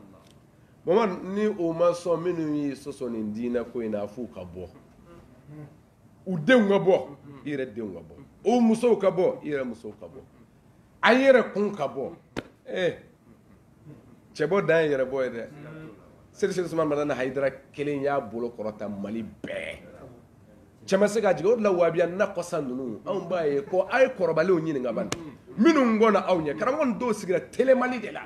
mama ni o ma sɔn minnu ye sɔsɔ nin diinɛ ko in na f'u ka bɔ u denw ka bɔ i yɛrɛ denw ka bɔ o musow ka bɔ i yɛrɛ musow ka bɔ a yɛrɛ kun ka bɔ cɛbɔ dan ye yɛrɛ bɔ ye dɛ Seydi Usmane Madani Haidara kelen y'a bolo kɔrɔta Mali bɛɛ cɛ ma se k'a jigin o de la wahabiya nakɔsa ninnu anw b'a ye ko a ye kɔrɔbalenw ɲininka bani minnu kɔnna aw ɲɛ karamɔgɔ dɔw sigira Telemali de la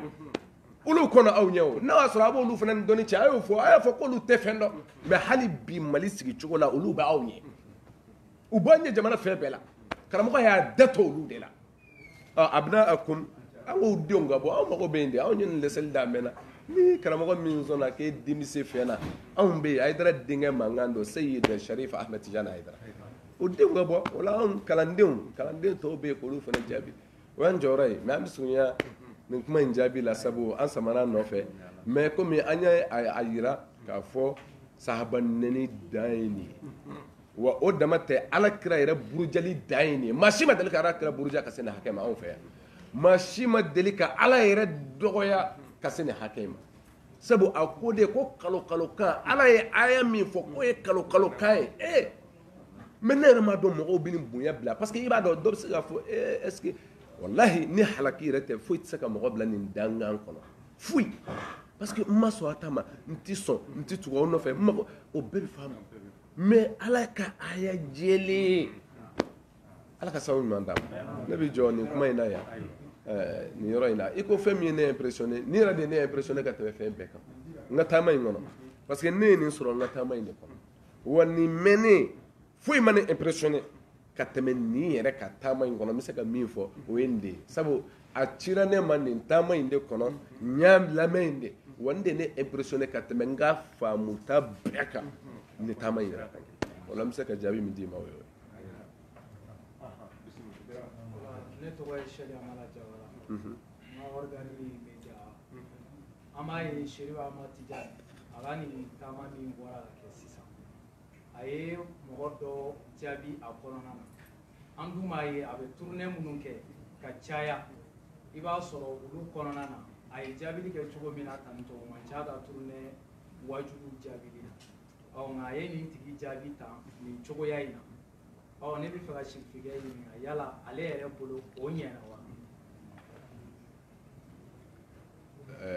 olu kɔnɔ aw ɲɛ o n'a y'a sɔrɔ a b'olu fana dɔnni cɛ a y'a fɔ k'olu tɛ fɛn dɔn mɛ hali bi Mali sigicogo la olu bɛ aw ɲɛ u b'an ɲɛ jamana fɛn bɛɛ la karamɔgɔ y'a da to olu de la abna'akum an k'o denw ka bɔ aw mago bɛ yen de anw ye nin lɛsɛli da mɛnna ni karamɔgɔ min sɔnna k'e denmise fɛn na anw bɛ yen Haidara denkɛ mankan dɔ Seyid Sharif Ahmed Tijani Haidara o denw ka bɔ o la anw kalanden tɔw bɛ yen k'olu fana jaabi o y'an jɔyɔrɔ ye mɛ an bɛ surunya nin kuma in jaabi la sabu an samana nɔfɛ mɛ komi an y'a yira k'a fɔ sahaba nɛni dan ye nin ye wa o dama tɛ alakira yɛrɛ burujali dan ye nin ye maa si ma deli ka alakira buruja ka se nin hakɛ ma anw fɛ yan maa si ma deli ka ala yɛrɛ dɔgɔya ka se nin hakɛ in ma sabu a ko de ko kalo kan ala ye aya min fɔ k'o ye kalo kan ye mɛ ne yɛrɛ m'a dɔn mɔgɔw bɛ nin bonya bila parce que i b'a dɔn dɔ bɛ se k'a fɔ est-ce que wallahi ni halaki yɛrɛ tɛ foyi tɛ se ka mɔgɔ bila nin dangan kɔnɔ foyi parce que n ma sɔn a ta ma n tɛ sɔn n tɛ tugu aw nɔfɛ o bɛɛ bɛ faamu mɛ ala ka aya jɛlen ala ka sababu ɲuman d'a ma ne bɛ jɔ nin kuma in na yan nin yɔrɔ in na i ko fɛn min ye ne impressionné ni yɛrɛ de ye ne impressionné ka tɛmɛ fɛn bɛɛ kan n ka taama in kɔnɔ parce que ne ye nin sɔrɔ n ka taama in de kɔnɔ wa nin mɛnnen foyi ma ne impressionné ka tɛmɛ nin yɛrɛ ka taama in kɔnɔ n bɛ se ka min fɔ o ye nin de ye sabu a cira ne ma nin taama in de kɔnɔ n y'a lamɛn in de wa n de ne impressionné ka tɛmɛ n ka faamuta bɛɛ kan nin taama in yɛrɛ kan o la n bɛ se ka jaabi min d'i ma o ye o ye. Ne tɔgɔ ye Sɛli Amala Jawara n ka organe bɛ Diawa an b'a ye Sɛrifu Ahmad Tijani a ka nin taama min bɔra ka kɛ sisan a ye mɔgɔ dɔ jaabi a kɔnɔna na an dun b'a ye a bɛ tournée minnu kɛ ka caya i b'a sɔrɔ olu kɔnɔna na a ye jaabili kɛ cogo min na tantɔ o man ca ka tournée wajugu jaabili la nka a ye nin tigi jaabi ta nin cogoya in na ne bɛ fɛ ka Sidifikɛ ɲininka yala ale yɛrɛ bolo o ɲɛna wa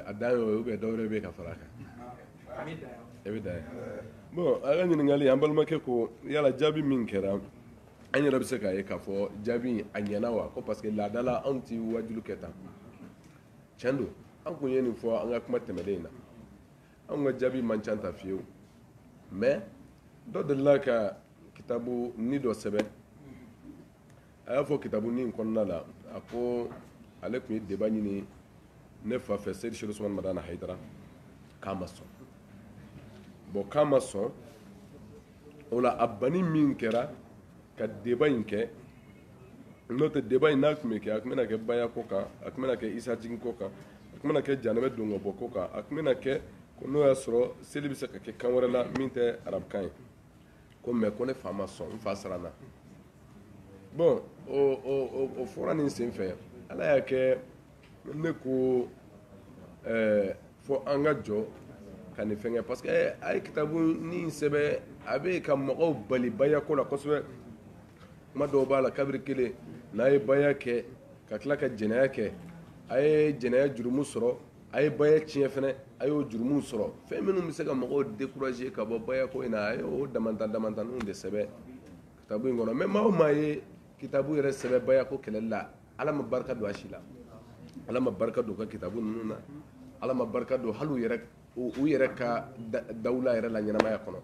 a dan ye o dɔ wɛrɛ bɛ ka fara a kan e bɛ dan ye bon a ka ɲininkali an balimakɛ ko yala jaabi min kɛra an yɛrɛ bɛ se k'a ye k'a fɔ jaabi a ɲɛna wa ko parce que laada la anw tɛ wajulu kɛ tan tiɲɛ don an kun ye nin fɔ an ka kuma tɛmɛnen in na anw ka jaabi man ca ta fiyewu mais dɔ delila ka kitabu ni dɔ sɛbɛn a y'a fɔ kitabu ni in kɔnɔna la a ko ale tun ye débat ɲini ne fa fɛ Seydi Seku Usumani Madana Hayidara k'a ma sɔn bon k'a ma sɔn o la a bani min kɛra ka débat in kɛ n'o tɛ débat in n'a tun bɛ kɛ a tun bɛna kɛ Baya ko kan a tun bɛna kɛ Isa Jigin ko kan a tun bɛna kɛ Janɛmɛ Dongɔbɔ ko kan a tun bɛna kɛ ko n'o y'a sɔrɔ seli bɛ se ka kɛ kan wɛrɛ la min tɛ arabukan ye ko mais ko ne fa ma sɔn n fa siranna bon o fɔra nin sen fɛ ala y'a kɛ ne ko fɔ an ka jɔ ka nin fɛnkɛ parce que a ye kitabu ni sɛbɛn a bɛ ka mɔgɔw bali baya ko la kosɛbɛ kuma dɔw b'a la kabiri kelen n'a ye baya kɛ ka tila ka jɛnɛya kɛ a ye jɛnɛya jurumu sɔrɔ a ye baya tiɲɛ fɛnɛ a y'o jurumu sɔrɔ fɛn minnu bɛ se ka mɔgɔw décourager ka bɔ baya ko in na a ye o damantaninw de sɛbɛn kitabu in kɔnɔ mais maa o maa ye kitabu yɛrɛ sɛbɛn baya ko kɛlɛli la ala ma barika don a si la ala ma barika don u ka kitabu ninnu na ala ma barika don hali u yɛrɛ ka dawula yɛrɛ la ɲɛnamaya kɔnɔ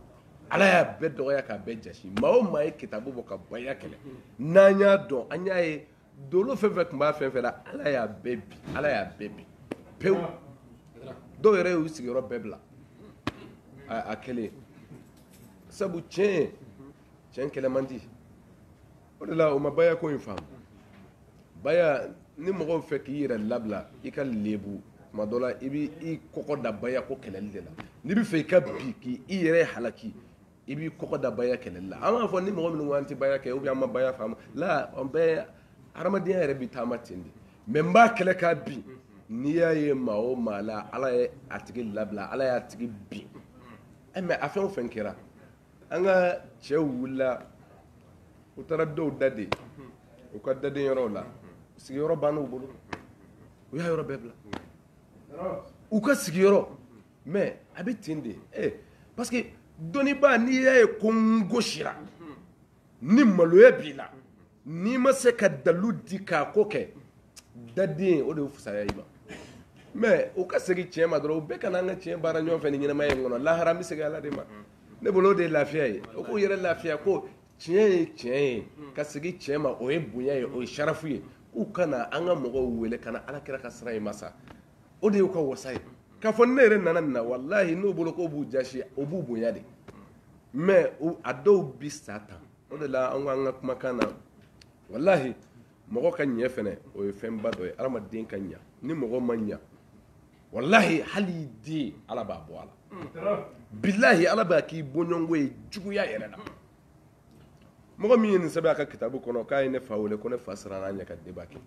ala y'a bɛɛ dɔgɔya k'a bɛɛ jasi maa o maa ye kitabu bɔ ka baya kɛlɛ n'an y'a dɔn an y'a ye dolo fɛn fɛn tun b'a fɛn fɛn la ala y'a bɛɛ bi pewu dɔw yɛrɛ y'u sigiyɔrɔ bɛɛ bila a kɛlen sabu tiɲɛ kɛlɛ man di o de la o ma baya ko in faamu baya ni mɔgɔw fɛ k'i yɛrɛ labila i ka lebu tuma dɔ la i b'i kɔkɔ da baya ko kɛlɛli de la n'i bɛ fɛ i ka bi k'i yɛrɛ halaki i b'i kɔkɔ da baya kɛlɛli la an b'a fɔ ni mɔgɔ minnu ko an tɛ baya kɛ ou bien an ma baya faamu la an bɛɛ hadamadenya yɛrɛ bɛ taama ten de mais n b'a kɛlɛ k'a bin n'i y'a ye maa o maa la ala ye a tigi labila ala y'a tigi bin mais a fɛn o fɛn kɛra an ka cɛw wulila u taara dɔw da de u ka dadenyɔrɔw la sigiyɔrɔ banna u bolo u y'a yɔrɔ bɛɛ bila u ka sigiyɔrɔ mais a bɛ ten de parce que dɔnnibaa n'i y'a ye ko n gosira ni maloya b'i la n'i ma se ka dalu di k'a ko kɛ daden o de ye fisaya i ma mais u ka segin tiɲɛ ma dɔrɔn u bɛɛ ka na an ka tiɲɛ baara ɲɔgɔn fɛ ni ɲɛnamaya in kɔnɔ lahara an bɛ segin ala de ma ne bolo o de ye lafiya ye o k'u yɛrɛ lafiya ko tiɲɛ ye tiɲɛ ye ka segin tiɲɛ ma o ye bonya ye o ye sarafu ye k'u ka na an ka mɔgɔw wele ka na alakira ka sira in ma sa o de y'u ka wasa ye k'a fɔ ne yɛrɛ nana nin na walahi n'u bolo k'o b'u jasi o b'u bonya de mais a dɔw bi sa tan o de la an ko an ka kumakan na walahi mɔgɔ ka ɲɛ fɛnɛ o ye fɛnba dɔ ye adamaden ka ɲɛ ni mɔgɔ ma ɲɛ walahi hali den ala b'a bɔ a la bilahi ala b'a k'i bɔɲɔgɔnko ye juguya yɛrɛ la mɔgɔ min ye nin sɛbɛn a ka kitabu kɔnɔ k'a ye ne fa wele ko ne fa siranna an ɲɛ ka débat kɛ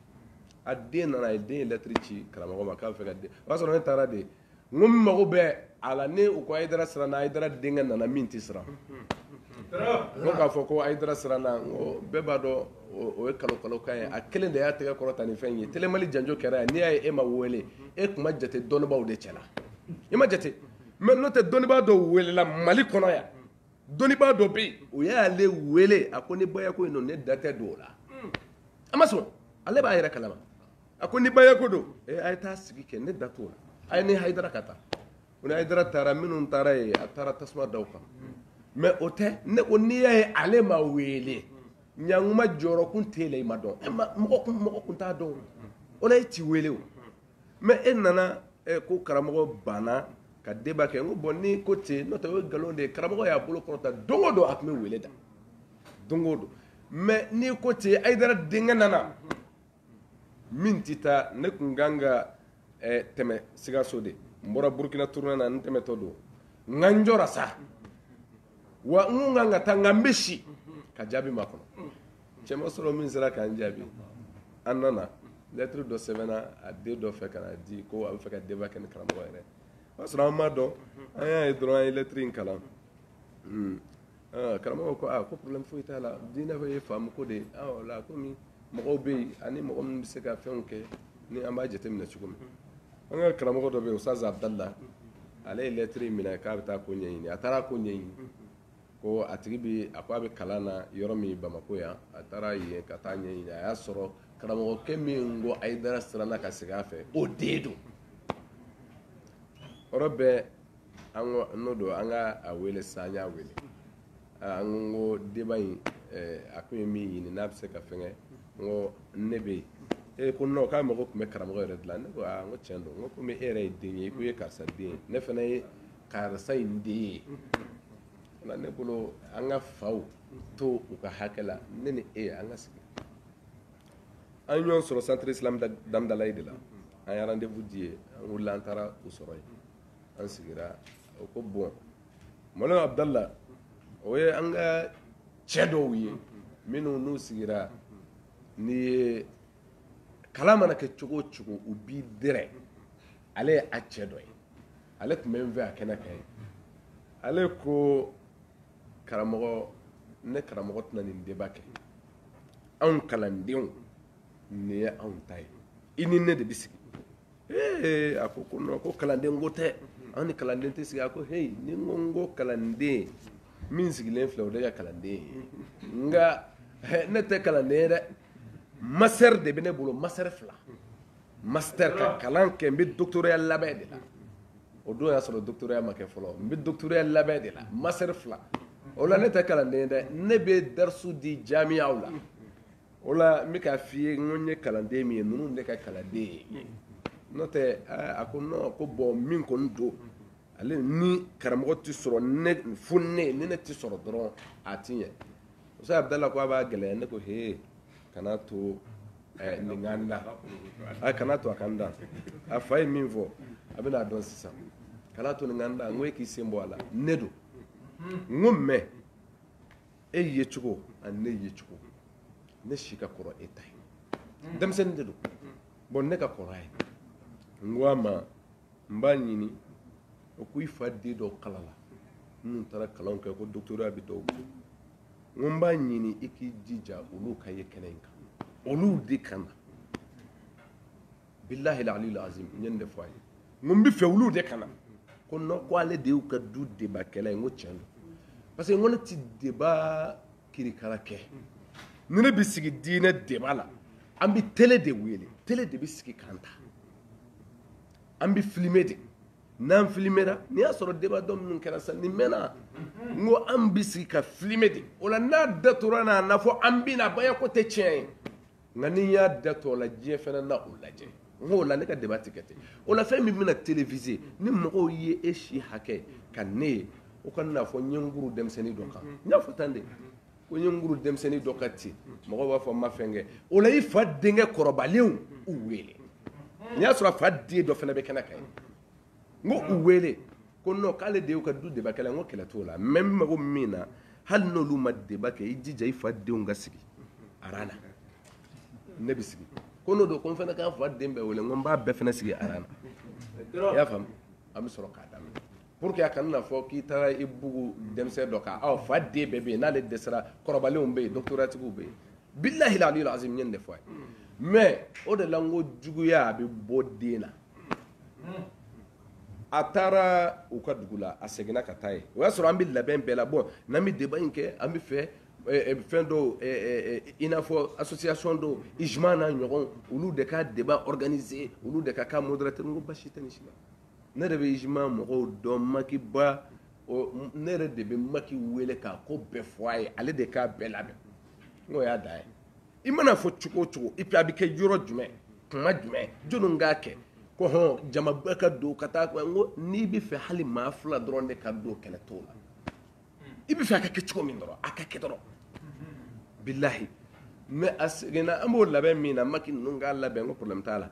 a den nana a ye den ye lettre ci karamɔgɔ ma k'a bɛ fɛ ka den o y'a sɔrɔ ne taara de n ko n mago bɛ a la ne u ko Hayidara siranna Hayidara denkɛ nana min tɛ siran ko k'a fɔ ko Hayidara siranna n ko bɛɛ b'a dɔn o ye kalo-kalokan ye a kelen de y'a tɛgɛ kɔrɔta nin fɛn ye telemali janjo kɛra yan n'i y'a ye e ma wele e tun ma jate dɔnnibaaw de cɛla i ma jate mais n'o tɛ dɔnnibaa dɔ welela Mali kɔnɔ yan dɔnnibaa dɔ bɛ yen o y'ale wele a ko ni baya ko in don ne da tɛ don o la a ma sɔn ale b'a yɛrɛ kalama a ko ni baya ko don a ye taa sigi kɛ ne da t'o la a ye ni Hayidara ka taa o ni Hayidara taara minnu taara yen a taara tasuma da o kan mais o tɛ ne ko n'i y'a ye ale ma wele ɲankuma jɔyɔrɔkun t'e la i ma dɔn mɔgɔ kun t'a dɔn o la e t'i wele o mais e nana ko karamɔgɔ banna ka débat kɛ n ko bon ni ko ten n'o tɛ o ye nkalon de ye karamɔgɔ y'a bolo kɔrɔta don o don a tun bɛ wele da don o don mais ni ko ten Hayidara denkɛ nana min tɛ taa ne kun kan ka tɛmɛ Sikaso de n bɔra Burukina tournée na n tɛmɛtɔ don nganjora sa wa nganga tangambishi kajabi makono chemo solo min sera kan jabi annana lettre do sevena a de do fe kana di ko a fe ka deba ken kala mo ere wasra ma do ay droit lettre in kala karamo ko ko problem fo itala dina fe fam ko de la ko mi mo be ani mo on se ka fe onke ni amba jete mina chugum anga karamo ko do be ustaz abdallah ale lettre mina ka bita ko nyi atara ko nyi ko atiribi akwa be kalana yoromi bamako ya atara yi ka ta nyi ya soro karamo ke mi ngo aidara strana ka siga fe o dedo orobe ango nodo anga awele sanya wele ango debai akwe mi ni napse ka fenge ngo nebe ko no ka mo ko me karamo re dlan ko ngo chendo ngo ko me ere dinye ko ye karsa din ne fene karsa indi na ne bolo anga faw to uka hakela ne anga sigi an yon soro centre islam dam dalay de la an rendez-vous die an wulantara usoroy an sigira ko bon molo abdallah oye anga chedo wi minu nu sigira ni kalama na ke chugo ubi dire ale a chedo ale tumemve akena kai ale ko karamogo ne karamogo tna ni debake an kalandion ne ya an tay ini ne de bisigi ako no ko kalanden gote an kalanden te siga ko hey ni ngongo kalande min sigilen flaw de ya kalande nga ne te kalande de master de bene bolo master fla master ka kalan ke mbi doctorat labe de la o do ya soro doctorat ma ke folo mbi doctorat labe de la master fla ola ne te kalande de ne be darsu di jamia wala ola mi ka fie ngonye kalande mi nunu ne ka kalande note akono ko bo min ko ndo ale ni karamogo ti soro ne funne ne ti soro dron atinye so abdallah ko aba gele ne ko he kana to ni nganda kana to akanda afai min vo abina don sisa kana to ni nganda ngwe ki sembo ala nedo ngumme e yechugo anne yechugo ne shika koro etai dem sen dedo bon ne ka koro ay ngwama mbanyini o kuy faddi do kalala nun tara kalon ko docteur bi do mbanyini iki jija ulu kay kenenka ulu dikana billahi alali alazim nyende fay ngumbi fe ulu de kana ko no ko ale de ka du de ba kala ngo chendo parce que ngona ti de ba kiri karake nene bisigi dine de bala ambi tele de wele tele de bisigi kanta ambi filmé de nan filmera ni a sɔrɔ débat dɔ minnu kɛra sa ni mɛnna n ko an bi sigi ka filmé de o la n'a datura n'a nafɔ an bi na baya ko tɛ tiɲɛ ye nka ni n y'a datɔ la diɲɛ fana na o lajɛ n ko o la ne ka débat tɛ kɛ ten o la fɛn min bɛna télévisé ni mɔgɔw ye e si hakɛ ka ne ye o ka n'a fɔ n ye n guru denmisɛnnin dɔ kan n y'a fɔ tan de ko n ye n guru denmisɛnnin dɔ kan ten mɔgɔw b'a fɔ n ma fɛn kɛ o la i fa denkɛ kɔrɔbalenw u wele n y'a sɔrɔ a fa den dɔ fana bɛ kɛnɛ kan n ko u wele ko non k'ale de y'u ka du débat kɛla n ko kɛlɛ t'o la mɛ n mago min na hali n'olu ma débat kɛ i jija i fa denw ka sigi arana ne bɛ sigi ko n'o don ko n fana k'an fa den bɛɛ wele n ko n b'a bɛɛ fana sigi arana i y'a faamu an bɛ sɔrɔ k'a daminɛ pour que a kana na fɔ k'i taara i bugu denmisɛn dɔ kan fa den bɛɛ bɛ yen n'ale dɛsɛra kɔrɔbalenw bɛ yen doctoratigiw bɛ yen bilahi aliyul azim n ye nin de fɔ a ye mais o de la n ko juguya a bɛ bɔ den na a taara u ka dugu la a seginna ka taa ye o y'a sɔrɔ an bɛ labɛn bɛɛ la bon n'an bɛ débat in kɛ an bɛ fɛ fɛn dɔw i n'a fɔ association dɔw ijma n'a ɲɔgɔn olu de ka débat organiser olu de ka k'a modérateur n ko basi tɛ nin si la ne de bɛ ijma mɔgɔw dɔn makiba ne yɛrɛ de bɛ maki wele k'a ko bɛɛ fɔ a ye ale de k'a bɛɛ labɛn n ko y'a da ye i mana fɔ cogo o cogo et puis a bɛ kɛ yɔrɔ jumɛn kuma jumɛn jɔnni k'a kɛ ko hɔn jamaba ka don ka taa n ko n'i bɛ fɛ hali maa fila dɔrɔn de ka don kɛlɛ t'o la i bɛ fɛ a ka kɛ cogo min dɔrɔn a ka kɛ dɔrɔn bilahi mɛ a seginna an b'o labɛn min na maki ninnu k'a labɛn ko problème t'a la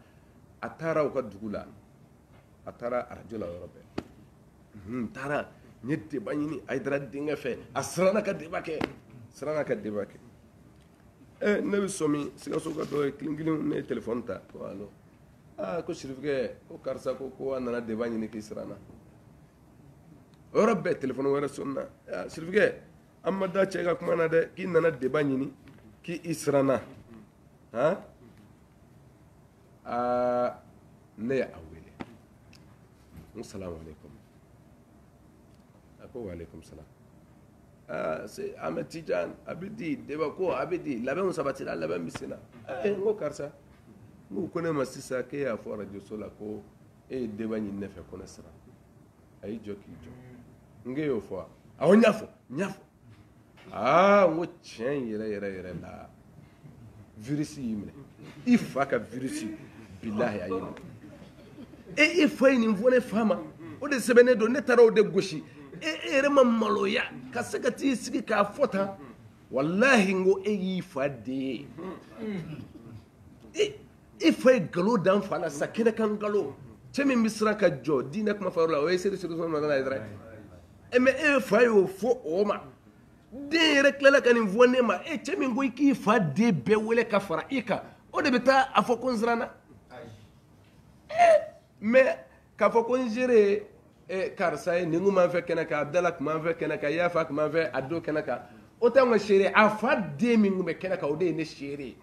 a taara u ka dugu la a taara arajo la yɔrɔ bɛɛ taara n ye deba ɲini Hayidara denkɛ fɛ a siranna ka deba kɛ ne bɛ sɔn min Sikaso ka dɔ ye kilen ne ye téléphone ta ko allo ko Sirifukɛ ko karisa ko a nana deba ɲini k'i siranna o yɔrɔ bɛɛ téléphone wɛrɛ sɔnna Sirifukɛ an ma da cɛ ka kuma na dɛ k'i nana deba ɲini k'i siranna ne ye a wele n salamu alaikum a ko wa alaikum salam Ahmed Tidiane a bɛ di deba ko a bɛ di labɛnw sabatira labɛn bɛ sen na n ko karisa n ko ne ma sisan k'e y'a fɔ radio so la ko e ye deba ɲini ne fɛ ko ne siran a y'i jɔ k'i jɔ n k'e y'o fɔ wa awɔ n y'a fɔ n ko tiɲɛ yɛrɛ la virus y'i minɛ i fa ka virus bilahi a y'i minɛ e fa ye nin fɔ ne fa ma o de sɛbɛnnen don ne taara o de gosi e yɛrɛ ma maloya ka se ka t'i sigi k'a fɔ tan walahi n ko e y'i fa den ye e fa ye nkalon da n fa la sa kɛnɛ kan nkalon cɛ min bɛ siran ka jɔ diinɛ kuma fɔ yɔrɔ la o ye seri sɔrɔ nana ye dɛrɛ mɛ e fa y'o fɔ o ma den yɛrɛ tilala ka nin fɔ ne ma cɛ min ko i k'i fa den bɛɛ wele ka fara i kan o de bɛ taa a fɔ ko n siranna mɛ k'a fɔ ko n seere karisa ye nin kun b'an fɛ kɛnɛ kan Abdala kun b'an fɛ kɛnɛ kan Yafa kun b'an fɛ a don kɛnɛ kan o tɛ an ka seere a fa den min kun bɛ kɛnɛ kan o de ye ne seere ye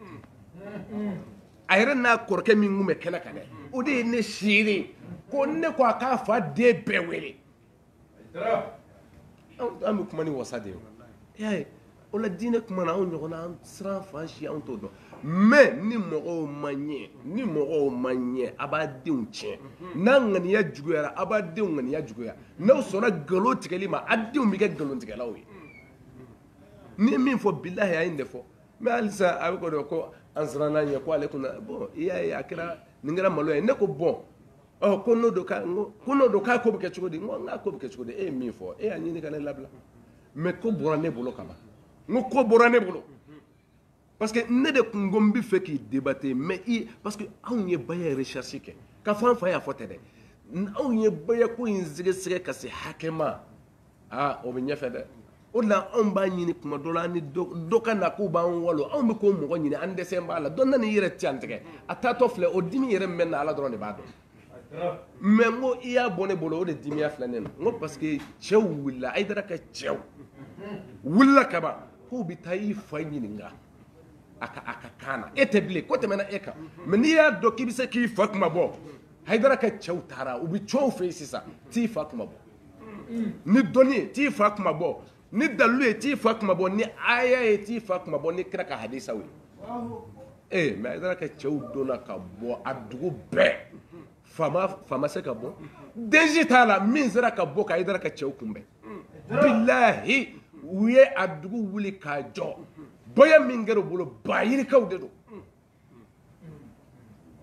a yɛrɛ n'a kɔrɔkɛ min kun bɛ kɛnɛ kan dɛ o de ye ne seere ko ne ko a k'a fa den bɛɛ wele an bɛ kuma ni wasa de ye y'a ye o la diinɛ kuma na anw ɲɔgɔnna an siran fan si anw t'o dɔn mais ni mɔgɔw ma ɲɛ a b'a denw tiɲɛ n'a ŋaniya juguyara a b'a denw ŋaniya juguya n'aw sɔnna nkalon tigɛli ma a denw bɛ kɛ nkalontigɛlaw ye ni ye min fɔ bilahi a ye nin de fɔ mais halisa a bɛ kɔ dɔn ko an siranna ɲɛ ko ale kunna bon i y'a ye a kɛra nin kɛra malo ye ne ko bon ko n'o don k'a ko bɛ kɛ cogo di n ko n k'a ko bɛ kɛ cogo di e ye min fɔ e y'a ɲini ka ne labila mais ko bɔra ne bolo kaban n ko ko bɔra ne bolo parce que ne de kun ko n bɛ fɛ k'i débatté mais parce que anw ye baya recherche kɛ k'a fɔ an fa y'a fɔ tɛ dɛ anw ye baya ko in sɛgɛsɛgɛ ka se hakɛ ma o bɛ ɲɛfɛ dɛ o de la anw b'a ɲini kuma dɔ la ni dɔ ka na k'u b'an walo anw bɛ k'o mɔgɔ ɲini an dɛsɛ b'a la dɔ nana i yɛrɛ tiɲɛ tigɛ a taatɔ filɛ o dimi yɛrɛ min bɛ na ala dɔrɔn de b'a dɔn mais n ko i y'a bɔ ne bolo o de dimiya filɛ ne na n ko parce que cɛw wulila Hayidara ka cɛw wulila kaban k'u bɛ taa i fa ɲininka a ka kan na e tɛ bilen ko tɛmɛna e kan mais n'i y'a dɔn k'i bɛ se k'i fa kuma bɔ Hayidara ka cɛw taara u bɛ cɛw fɛ yen sisan t'i fa kuma bɔ ni dɔnni ye t'i fa kuma bɔ ni dalilu ye t'i fa kuma bɔ ni aya ye t'i fa kuma bɔ ni kira ka hadisaw ye mais Hayidara ka cɛw donna ka bɔ a dugu bɛɛ faama se ka bɔ denji t'a la min sera ka bɔ ka Hayidara ka cɛw kunbɛn bilahi u ye a dugu wuli k'a jɔ bonya min kɛra u bolo bayirikaw de don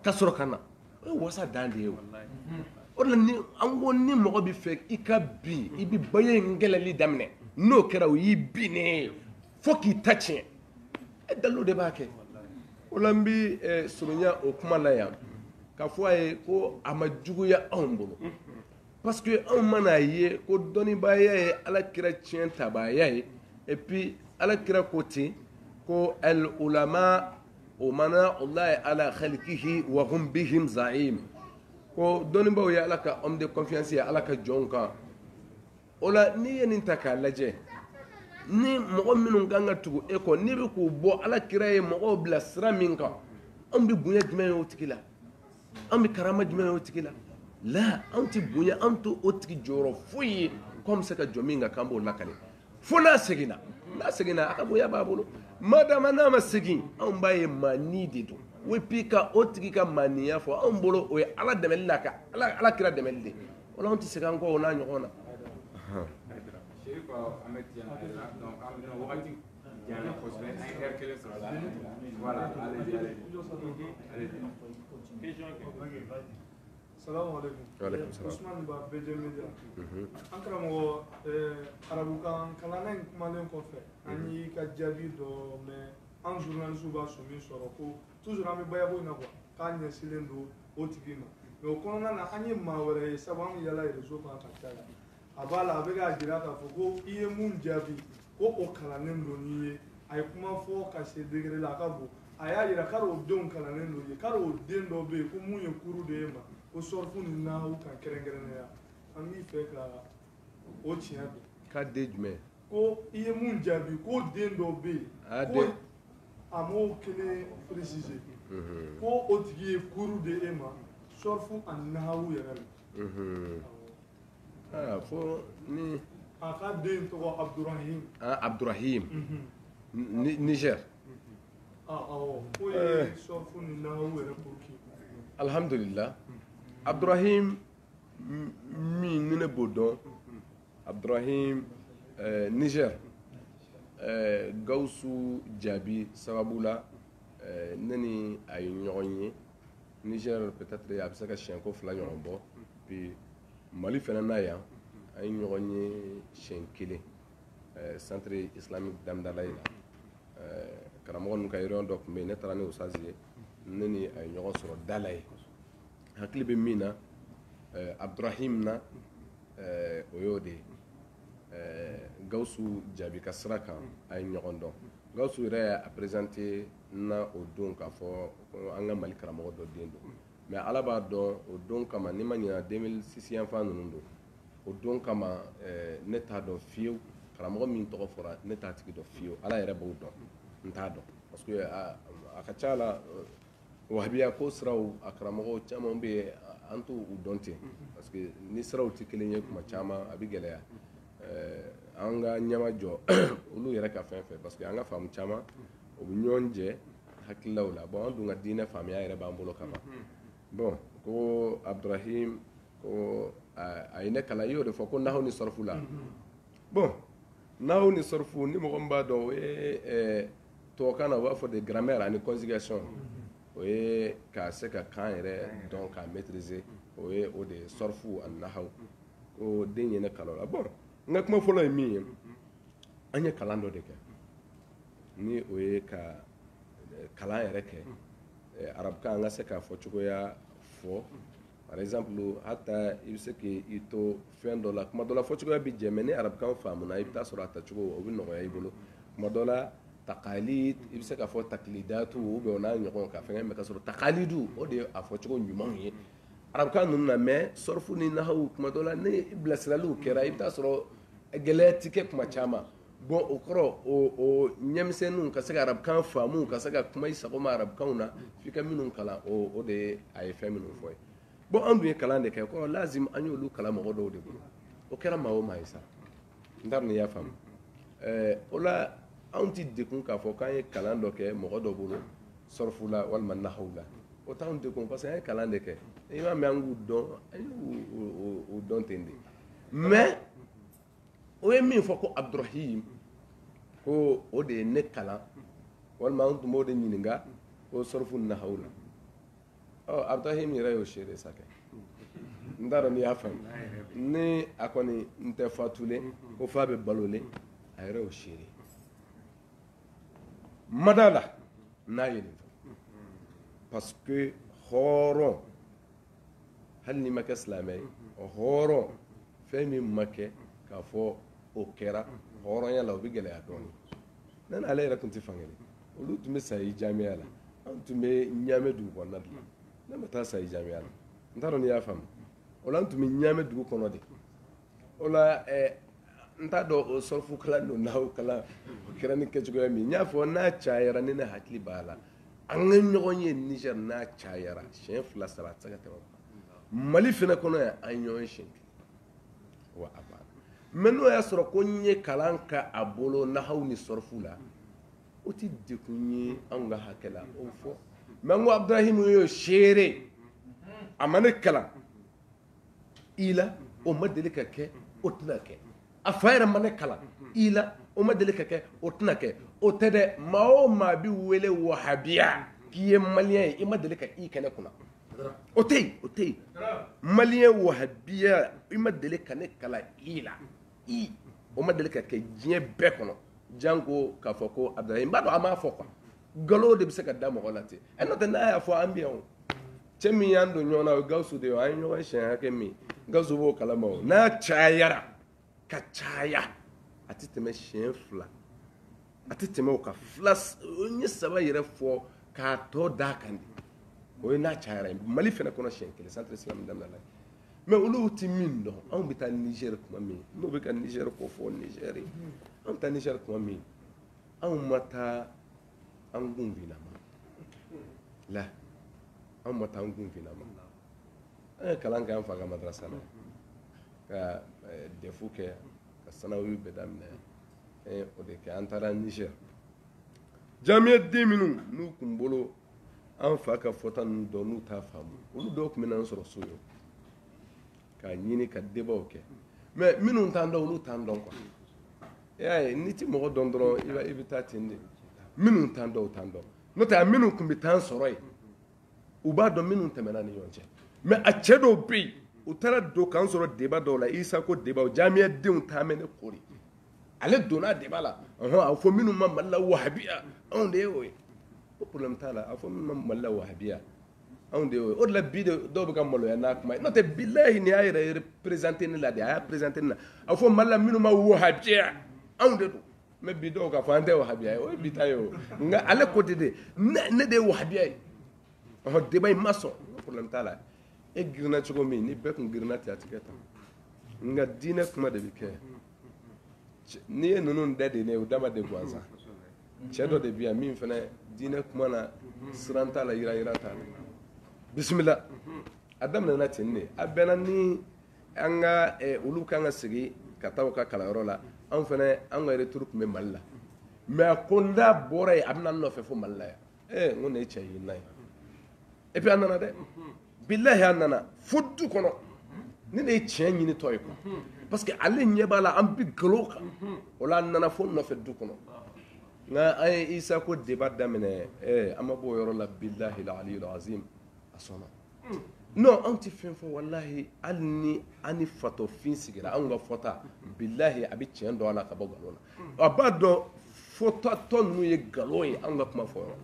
ka sɔrɔ ka na o ye wasa dan de ye o de la an ko ni mɔgɔ bɛ fɛ i ka bin i bɛ bonya in kɛlɛli daminɛ n'o kɛra o y'i binnen ye fo k'i ta tiɲɛ dalilu de b'a kɛ o la n bɛ surunya o kuma la yan k'a fɔ a ye ko a ma juguya anw bolo parce que anw mana ye ko dɔnnibaya ye alakira tiɲɛ tabaaya ye et puis alakira ko ten ko al ulama umana Allah ala khalqihi wa hum bihim za'im ko dɔnnibaw ye ala ka homme de confiance ye ala ka jɔnw kan o la n'i ye nin ta k'a lajɛ ni mɔgɔ minnu kan ka tugu e kɔ n'i bɛ k'u bɔ alakira ye mɔgɔw bila sira min kan anw bɛ bonya jumɛn ye o tigi la anw bɛ karama jumɛn ye o tigi la la anw tɛ bonya anw t'o tigi jɔyɔrɔ foyi ye ko an bɛ se ka jɔ min kan k'an b'o lakale fo n'a seginna a ka bonya b'a bolo madama n'a ma segin anw b'a ye maani de don et puis ka o tigi ka maaniya fɔ anw bolo o ye ala dɛmɛli la ka ala kira dɛmɛli de o la anw tɛ segin an kɔ o n'a ɲɔgɔn na. Chérif Ahmed Tidiane donc am na wagati jana kosɛbɛ an ye heure kelen sɔrɔ la voilà allez-y Salamu alaikum. Usman Ba BJ Media. An karamɔgɔ arabukan kalanna in kumalen kɔfɛ an y'i ka jaabi dɔ mais an journalistes b'a sɔmi sɔrɔ ko toujours an bɛ bayako in na quoi k'a ɲɛsinnen don o tigi ma mais o kɔnɔna na an ye maa wɛrɛ ye sabu an bɛ yala réseau kan ka caya a b'a la a bɛ k'a jira k'a fɔ ko i ye mun jaabi ko o kalannen don n'i ye a ye kuma fɔ ka se degré la a ka bon a y'a jira k'ari o denw kalannen don ye k'ari o den dɔ bɛ yen ko mun ye kuru de ye ma ko sɔrifu ni nahawu kan kɛrɛnkɛrɛnnenya an b'i fɛ ka o tiɲɛ don k'a den jumɛn ko i ye mun jaabi ko den dɔ bɛ yen ko a m'o kelen préciser ko o tigi ye kuru de e ma sɔrifu ani nahawu yɛrɛ la fo ni a ka den tɔgɔ Abdurahim Abdurahim Niger awɔ ko ye sɔrifu ni nahawu yɛrɛ pour qui alhamdulillah Abdurahim min ni ne b'o dɔn Abdurahim Niger Gawusu jaabi sababu la ne ni a ye ɲɔgɔn ye Niger peut-être a bɛ se ka siɲɛko 2 ɲɔgɔn bɔ puis Mali fana na yan an ye ɲɔgɔn ye siɲɛ 1 centre islamique Damdalayi la karamɔgɔ ninnu ka réunion dɔ tun bɛ yen ne taara ni Usazi ye ne ni a ye ɲɔgɔn sɔrɔ da la ye hakili bɛ min na Abdurahim na o y'o de ye Gawusu jaabi ka sira kan a ye ɲɔgɔn dɔn Gawusu yɛrɛ y'a présenté na o don k'a fɔ an ka Mali karamɔgɔ dɔ den don mais Ala b'a dɔn o don kama ni ma ɲina 2006 yanfan ninnu don o don kama ne t'a dɔn fiyewu karamɔgɔ min tɔgɔ fɔra ne t'a tigi dɔn fiyewu Ala yɛrɛ b'o dɔn n t'a dɔn parce que a ka ca la wahabiya ko siraw a karamɔgɔ caman bɛ yen an t'u dɔn ten parce que ni siraw tɛ kelen ye kuma caman a bɛ gɛlɛya an ka ɲɛma jɔ olu yɛrɛ ka fɛn fɛ parce que an ka faamu caman o bɛ ɲɔgɔn jɛ hakililaw la bon an dun ka diinɛ faamuya yɛrɛ b'an bolo kaban bon ko Abdurahim ko a ye ne kalan i y'o de fɔ ko nahawu ni sɔrifu la bon nahawu ni sɔrifu ni mɔgɔ min b'a dɔn o ye tubabukan na u b'a fɔ de grammaire ani conjugation o ye ka se ka kan yɛrɛ dɔn k'a maîtriser o ye o de ye sɔrifu ani nahawu ko den ye ne kalan o la bon n ka kuma fɔlɔ ye min ye an ye kalan dɔ de kɛ ni o ye ka kalan yɛrɛ kɛ arabukan an ka se k'a fɔ cogoya fɔ par exemple hata i bɛ se k'i to fɛn dɔ la kuma dɔ la fɔ cogoya bɛ jɛ mais ni arabukan faamuna i bɛ taa sɔrɔ a tacogo o bɛ nɔgɔya i bolo kuma dɔ la takalid i bɛ se k'a fɔ taklidatu ou bien o n'a ɲɔgɔn ka fɛngɛ mais ka sɔrɔ takalidu o de ye a fɔcogo ɲumanw ye arabukan ninnu na mais sɔrifu ni nahawu kuma dɔ la ni bilasiraliw kɛra i bɛ taa sɔrɔ gɛlɛya ti kɛ kuma caman bon o kɔrɔ o ɲɛmisɛnninw ka se ka arabukan faamu ka se ka kuma i sago ma arabukanw na f'i ka minnu kalan o de ye a ye fɛn minnu fɔ ye bon an dun ye kalan de kɛ kɔrɔ lazim an y'olu kalan mɔgɔ dɔw de bolo o kɛra maa o maa ye sa n t'a dɔn ni y'a faamu o la anw ti dekun k'a fɔ k'an ye kalan dɔ kɛ mɔgɔ dɔ bolo sɔrifu la walima nahawu la o t'anw dekun parce que an ye kalan de kɛ i m'a mɛn an k'u dɔn an y'u dɔn ten de mais o ye min fɔ ko Abdurahim ko o de ye ne kalan walima an tun b'o de ɲininka ko sɔrifu ni nahawu la Abdurahim yɛrɛ y'o seere sa kɛ n t'a dɔn n'i y'a faamu ni a kɔni n tɛ fatulen ko f'a bɛ balolen a yɛrɛ y'o seere mada la n'a ye nin fɔ parce que hɔrɔn hali n'i ma kɛ silamɛ ye hɔrɔn fɛn min ma kɛ k'a fɔ o kɛra hɔrɔnya la o bɛ gɛlɛya dɔɔnin ne n'ale yɛrɛ tun tɛ fankelen olu tun bɛ sayi jamiya la an tun bɛ ɲaamɛ dugu kɔnɔna de la ne ma taa sayi jamiya la n t'a dɔn n'i y'a faamu o la an tun bɛ ɲaamɛ dugu kɔnɔ de o la n t'a dɔn o sɔrifu kalan don nahawu kalan o kɛra ni kɛcogoya min n y'a fɔ n'a cayara ni ne hakili b'a la an ka ɲɔgɔn ye Niger n'a cayara siɲɛ 2 3 a tɛ se ka tɛmɛ o kan Mali fana kɔnɔ yan an ye ɲɔgɔn siɲɛ 1 wa a banna mais n'o y'a sɔrɔ ko n ye kalan kɛ a bolo nahawu ni sɔrifu la o tɛ dekun ye anw ka hakɛ la o fɔ mais n ko Abdurahim y'o seere a ma ne kalan i la o ma deli ka kɛ o tɛna kɛ a fa yɛrɛ ma ne kalan i la o ma deli ka kɛ o tɛna kɛ o tɛ dɛ maa o maa bɛ wele wahabiya k'i ye maliyɛn ye i ma deli ka i kɛ ne kunna o tɛ yen o tɛ yen maliyɛn wahabiya i ma deli ka ne kalan i la i o ma deli ka kɛ diɲɛ bɛɛ kɔnɔ janko k'a fɔ ko Abdurahim n b'a dɔn a m'a fɔ quoi nkalon de bɛ se ka da mɔgɔ la ten n'o tɛ n'a y'a fɔ an bɛ yan o cɛ min y'an don ɲɔgɔn na o ye Gawusu de ye an ye ɲɔgɔn siɲɛ hakɛ min Gawusu b'o kalama o n'a cayara ka caya a tɛ tɛmɛ siɲɛ 2 a tɛ tɛmɛ o kan 2 n ye 3 yɛrɛ fɔ k'a tɔ d'a kan de o ye n'a cayara Mali fɛnɛ kɔnɔ siɲɛ 1 centre islamique daminɛna mais olu tɛ min dɔn anw bɛ taa Niger tuma min n'o bɛ ka Niger ko fɔ Niger anw taa Niger tuma min anw ma taa an gun finama la anw ma taa an gun finama an ye kalan kɛ an fa ka madrasa la ka defu kɛ ka sanawi bɛɛ daminɛ o de kɛ an taara Niger jamiya den minnu n'u kun bolo an fa ka fɔta ninnu dɔn n'u t'a faamu olu dɔw tun bɛ n'an sɔrɔ so ye k'a ɲini ka débat kɛ mais minnu t'an dɔn olu t'an dɔn quoi i y'a ye n'i ti mɔgɔ dɔn dɔrɔn i bɛ taa ten de minnu t'an dɔn o t'an dɔn n'o tɛ a minnu tun bɛ t'an sɔrɔ yen u b'a dɔn minnu tɛmɛna ni ɲɔgɔn cɛ mais a cɛ dɔw bɛ yen u taara don k'an sɔrɔ débat dɔw la Isa ko débat jamiya denw taa mɛ ne kori ale donna débat la a fɔ minnu ma Mali la wahabiya anw de ye o ye o problème t'a la a fɔ minnu ma Mali la wahabiya anw de ye o ye o de la bi de dɔw bɛ ka maloya n'a kuma ye n'o tɛ bilahi nin y'a yɛrɛ représenté ne la de a y'a présenté ne la a fɔ Mali la minnu ma wahabiya anw de don mais bi dɔw k'a fɔ an tɛ wahabiya ye o ye bi ta ye o nka ale côté de ne de ye wahabiya ye débat in ma sɔn problème t'a la e girinna cogo min ni bɛɛ tun girinna ten a tɛ kɛ tan nka diinɛ kuma de bɛ kɛ n'i ye ninnu da de ne ye o dama de gansan cɛ dɔ de bɛ yan min fana diinɛ kuma na siran t'a la yira t'a la bisimila a daminɛna ten de a bɛnna ni an ka olu kan ka segin ka taa u ka kalanyɔrɔ la anw fana an ka retour tun bɛ Mali la mais a ko n'a bɔra yen a bɛna n nɔfɛ fo Mali la yan n ko nin ye cɛ ɲinina ye et puis a nana dɛ bilahi a nana fo du kɔnɔ ni ne ye tiɲɛ ɲini tɔ ye quoi parce que ale ɲɛ b'a la an bɛ nkalon kan o la a nana fo nɔfɛ du kɔnɔ nka an ye Isa ko débat daminɛ an ma bɔ o yɔrɔ la bilahi aliyul azim a sɔnna non an tɛ fɛn fɔ walahi hali ni an ni fatɔfin sigira anw ka fɔta bilahi a bɛ tiɲɛ dɔn a la ka bɔ nkalon na a b'a dɔn fɔtatɔ ninnu ye nkalon ye anw ka kuma fɔ yɔrɔ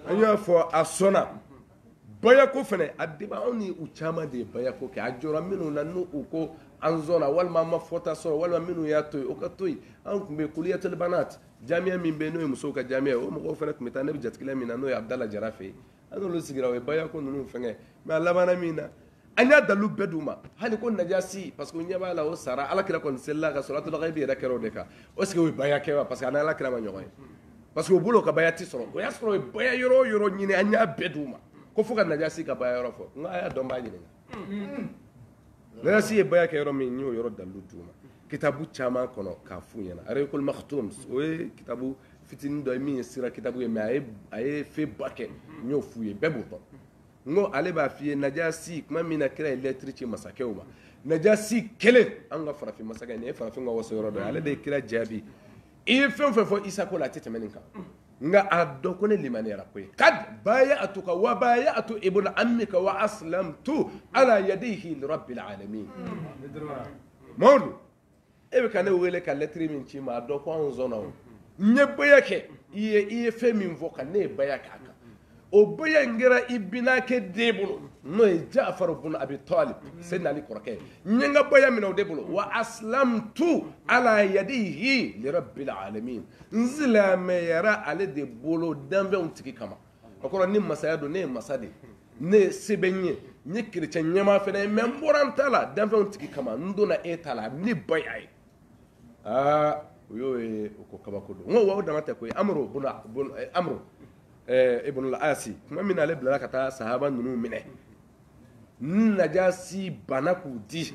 la an y'a fɔ a sɔnna bayako fana a débat anw ni u caman de ye bayako kɛ a jɔra minnu na n'u ko an sɔnna walima an ma fɔta sɔrɔ walima minnu y'a to yen o ka to yen anw tun bɛ kuliyatul banat jamiya min bɛ yen n'o ye musow ka jamiya o mɔgɔw fana tun bɛ taa ne bɛ jatigila min na n'o ye Abdala Jara fɛ yen an n'olu sigira o ye bayako ninnu fɛngɛ mais a labanna min na an y'a dalu bɛɛ d'u ma hali ko najasi parce que ɲɛ b'a la o sara alakira kɔni selila ka sɔrɔ atulaga bi yɛrɛ kɛra o de kan o sigi o ye bayakɛ wa parce que a ni alakira ma ɲɔgɔn ye parce que o bolo ka baya ti sɔrɔ o y'a sɔrɔ o ye baya yɔrɔ o yɔrɔ ɲini an y'a bɛɛ d'u ma ko fo ka najasi ka baya yɔrɔ fɔ n ka a y'a dɔn b'a ɲininka najasi ye baya kɛ yɔrɔ min n y'o yɔrɔ dalu d'u ma kitabu caman kɔnɔ k'a f'u ɲɛna arayikul maktum o ye kitabu fitinin dɔ ye min ye sira kitabu ye mais a ye fɛn ba kɛ n y'o f'u ye bɛɛ b'o dɔn n ko ale b'a f'i ye najasi tuma min na kira ye lɛtiri ci masakɛw ma najasi kelen an ka farafin masakɛ nin ye farafin ka waso yɔrɔ dɔ ye ale de ye kira jaabi i ye fɛn o fɛn fɔ Isa ko la a tɛ tɛmɛ nin kan nka a dɔn ko ne limaniyara ko ye kad baya'atuka wa baya'atu ibn ammika wa aslamtu ala yadihi li rabbil alamin Mamadu e bɛ ka ne wele ka lɛtiri min ci ma a dɔn ko anw sɔnna o n ye baya kɛ i ye fɛn min fɔ ka ne ye baya k'a kan o baya in kɛra i binakɛ den bolo n'o ye Ja'far ibn Abi Talib Seydina Ali kɔrɔkɛ n ye n ka baya minɛ o de bolo wa aslamtu ala yadihi li rabbil alamin n silamɛyara ale de bolo danfɛnw tigi kama o kɔrɔ ni masaya don ne ye masa de ne ye se bɛ n ye n ye chrétien ɲɛmaa fana ye mais n bɔra n ta la danfɛnw tigi kama n donna e ta la ni baya ye aa o y'o ye o ko kabako don n ko wa o dama tɛ koyi Amru ibn al-Asi tuma min na ale bilara ka taa sahaba ninnu minɛ ni najasi bana k'u di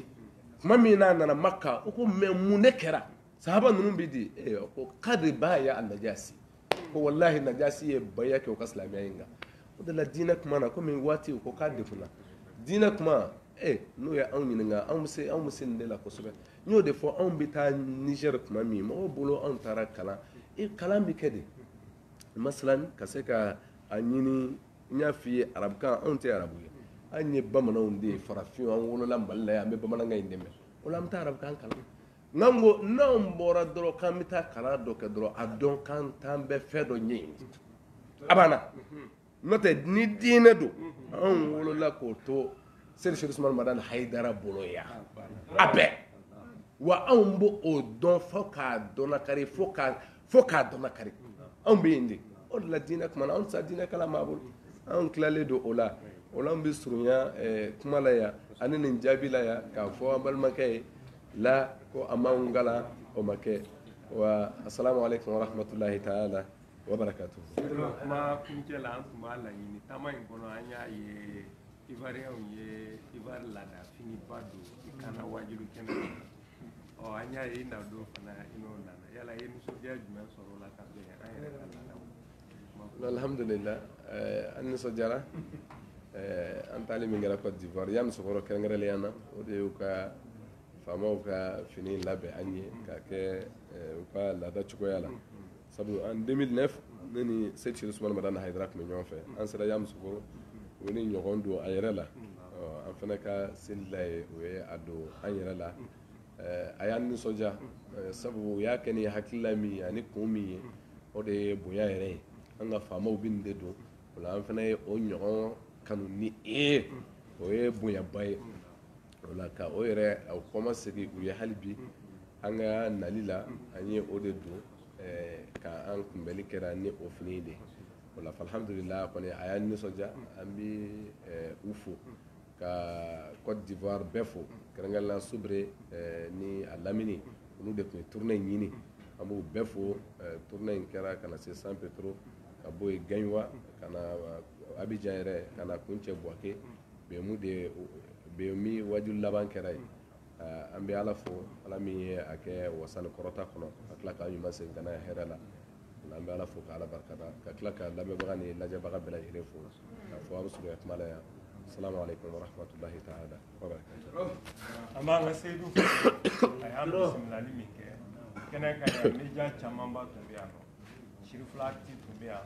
tuma min n'a nana Maka o ko mais mun de kɛra sahaba ninnu bɛ di ko kadi baya an-najasi ko wallahi najasi ye baya kɛ o ka silamɛya in kan o de la diinɛ kuma na komi waati o ko k'a degunna diinɛ kuma n'o ye anw ɲininka anw bɛ se nin de la kosɛbɛ n y'o de fɔ anw bɛ taa Niger tuma min mɔgɔw bolo anw taara kalan kalan bɛ kɛ de masalan ka se ka a ɲini n y'a f'i ye arabukan anw tɛ arabu ye an ye bamananw de ye farafinw an wolola Mali la yan an bɛ bamanankan in dɛmɛ o la an bɛ taa arabukan kalan n'an ko n'anw bɔra dɔrɔn k'an bɛ taa kalan dɔ kɛ dɔrɔn a dɔn k'an t'an bɛ fɛn dɔ ɲɛɲini a banna n'o tɛ ni diinɛ don anw wolola k'o to Seydi Usmane Madani Hayidara bolo yan a bɛɛ wa anw b'o o dɔn fo k'a dɔnna kari fo k'a dɔnna kari anw bɛ yen de o de la diinɛ kuma na anw tɛ se diinɛ kalan maa bolo anw tilalen don o la anw bɛ surunya kuma la yan ani nin jaabi la yan k'a fɔ an balimakɛ ye la ko an b'anw kalan o ma kɛ wa assalamu alaikum wa rahmatulahi ta'ala wa barakatuh. kuma kuncɛ la an tun b'a laɲini taama in kɔnɔ an y'a ye ivoiriyɛnw ye ivoire laada finiba don i kana wajilu kɛnɛ na an y'a ye i na don fana i n'o nana yala i ye nisɔndiya jumɛn sɔrɔ o la ka bɛn an yɛrɛ ka laadaw. alhamdulillah an nisɔndiyara an taali min kɛra Côte d'Ivoire ya musokɔrɔ kɛrɛnkɛrɛnnenya na o de y'u ka faamaw ka fini labɛn an ye k'a kɛ u ka laada cogoya la sabu en 2009 ne ni Seydi Usmane Madane Haidara tun bɛ ɲɔgɔn fɛ an sera ya musokɔrɔ u ni ɲɔgɔn don a yɛrɛ la an fana ka seli la ye o ye a don an yɛrɛ la a y'an nisɔndiya sabu u y'a kɛ ni hakilila min ye ani kun min ye o de ye bonya yɛrɛ ye an ka faamaw bɛ nin de don o la an fana ye o ɲɔgɔn kanu ni o ye bonyaba ye o la ka o yɛrɛ o kɔma segin u ye hali bi an ka nali la an ye o de don ka an kunbɛli kɛra ni o fini de o la alhamdulillah kɔni a y'an nisɔndiya an bɛ u fo ka Côte d'Ivoire bɛɛ fo kɛrɛnkɛrɛnnenya Subre ni a lamini olu de tun ye tournée in ɲini an b'u bɛɛ fo tournée in kɛra ka na se San Petro ka bɔ yen Gaɲuwa ka na Abidjan yɛrɛ ka na kuncɛ Buwake BMI wajulu laban kɛra yen an bɛ Ala fo Ala min ye a kɛ wasani kɔrɔta kɔnɔ ka tila k'an ɲuman segin ka na hɛrɛ la an bɛ Ala fo ka Ala barikada ka tila ka lamɛnbaga ni lajɛbaga bɛɛ lajɛlen fo k'a fɔ a bɛ surunya kuma la yan assalamu alaikum wa rahmatulahi ta'ala wa barakatuh. An b'an ka Seyidu fo a y'an bisimilali min kɛ kɛnɛ kan yan media camanba tun bɛ yan nɔ Sirifula Actu tun bɛ yan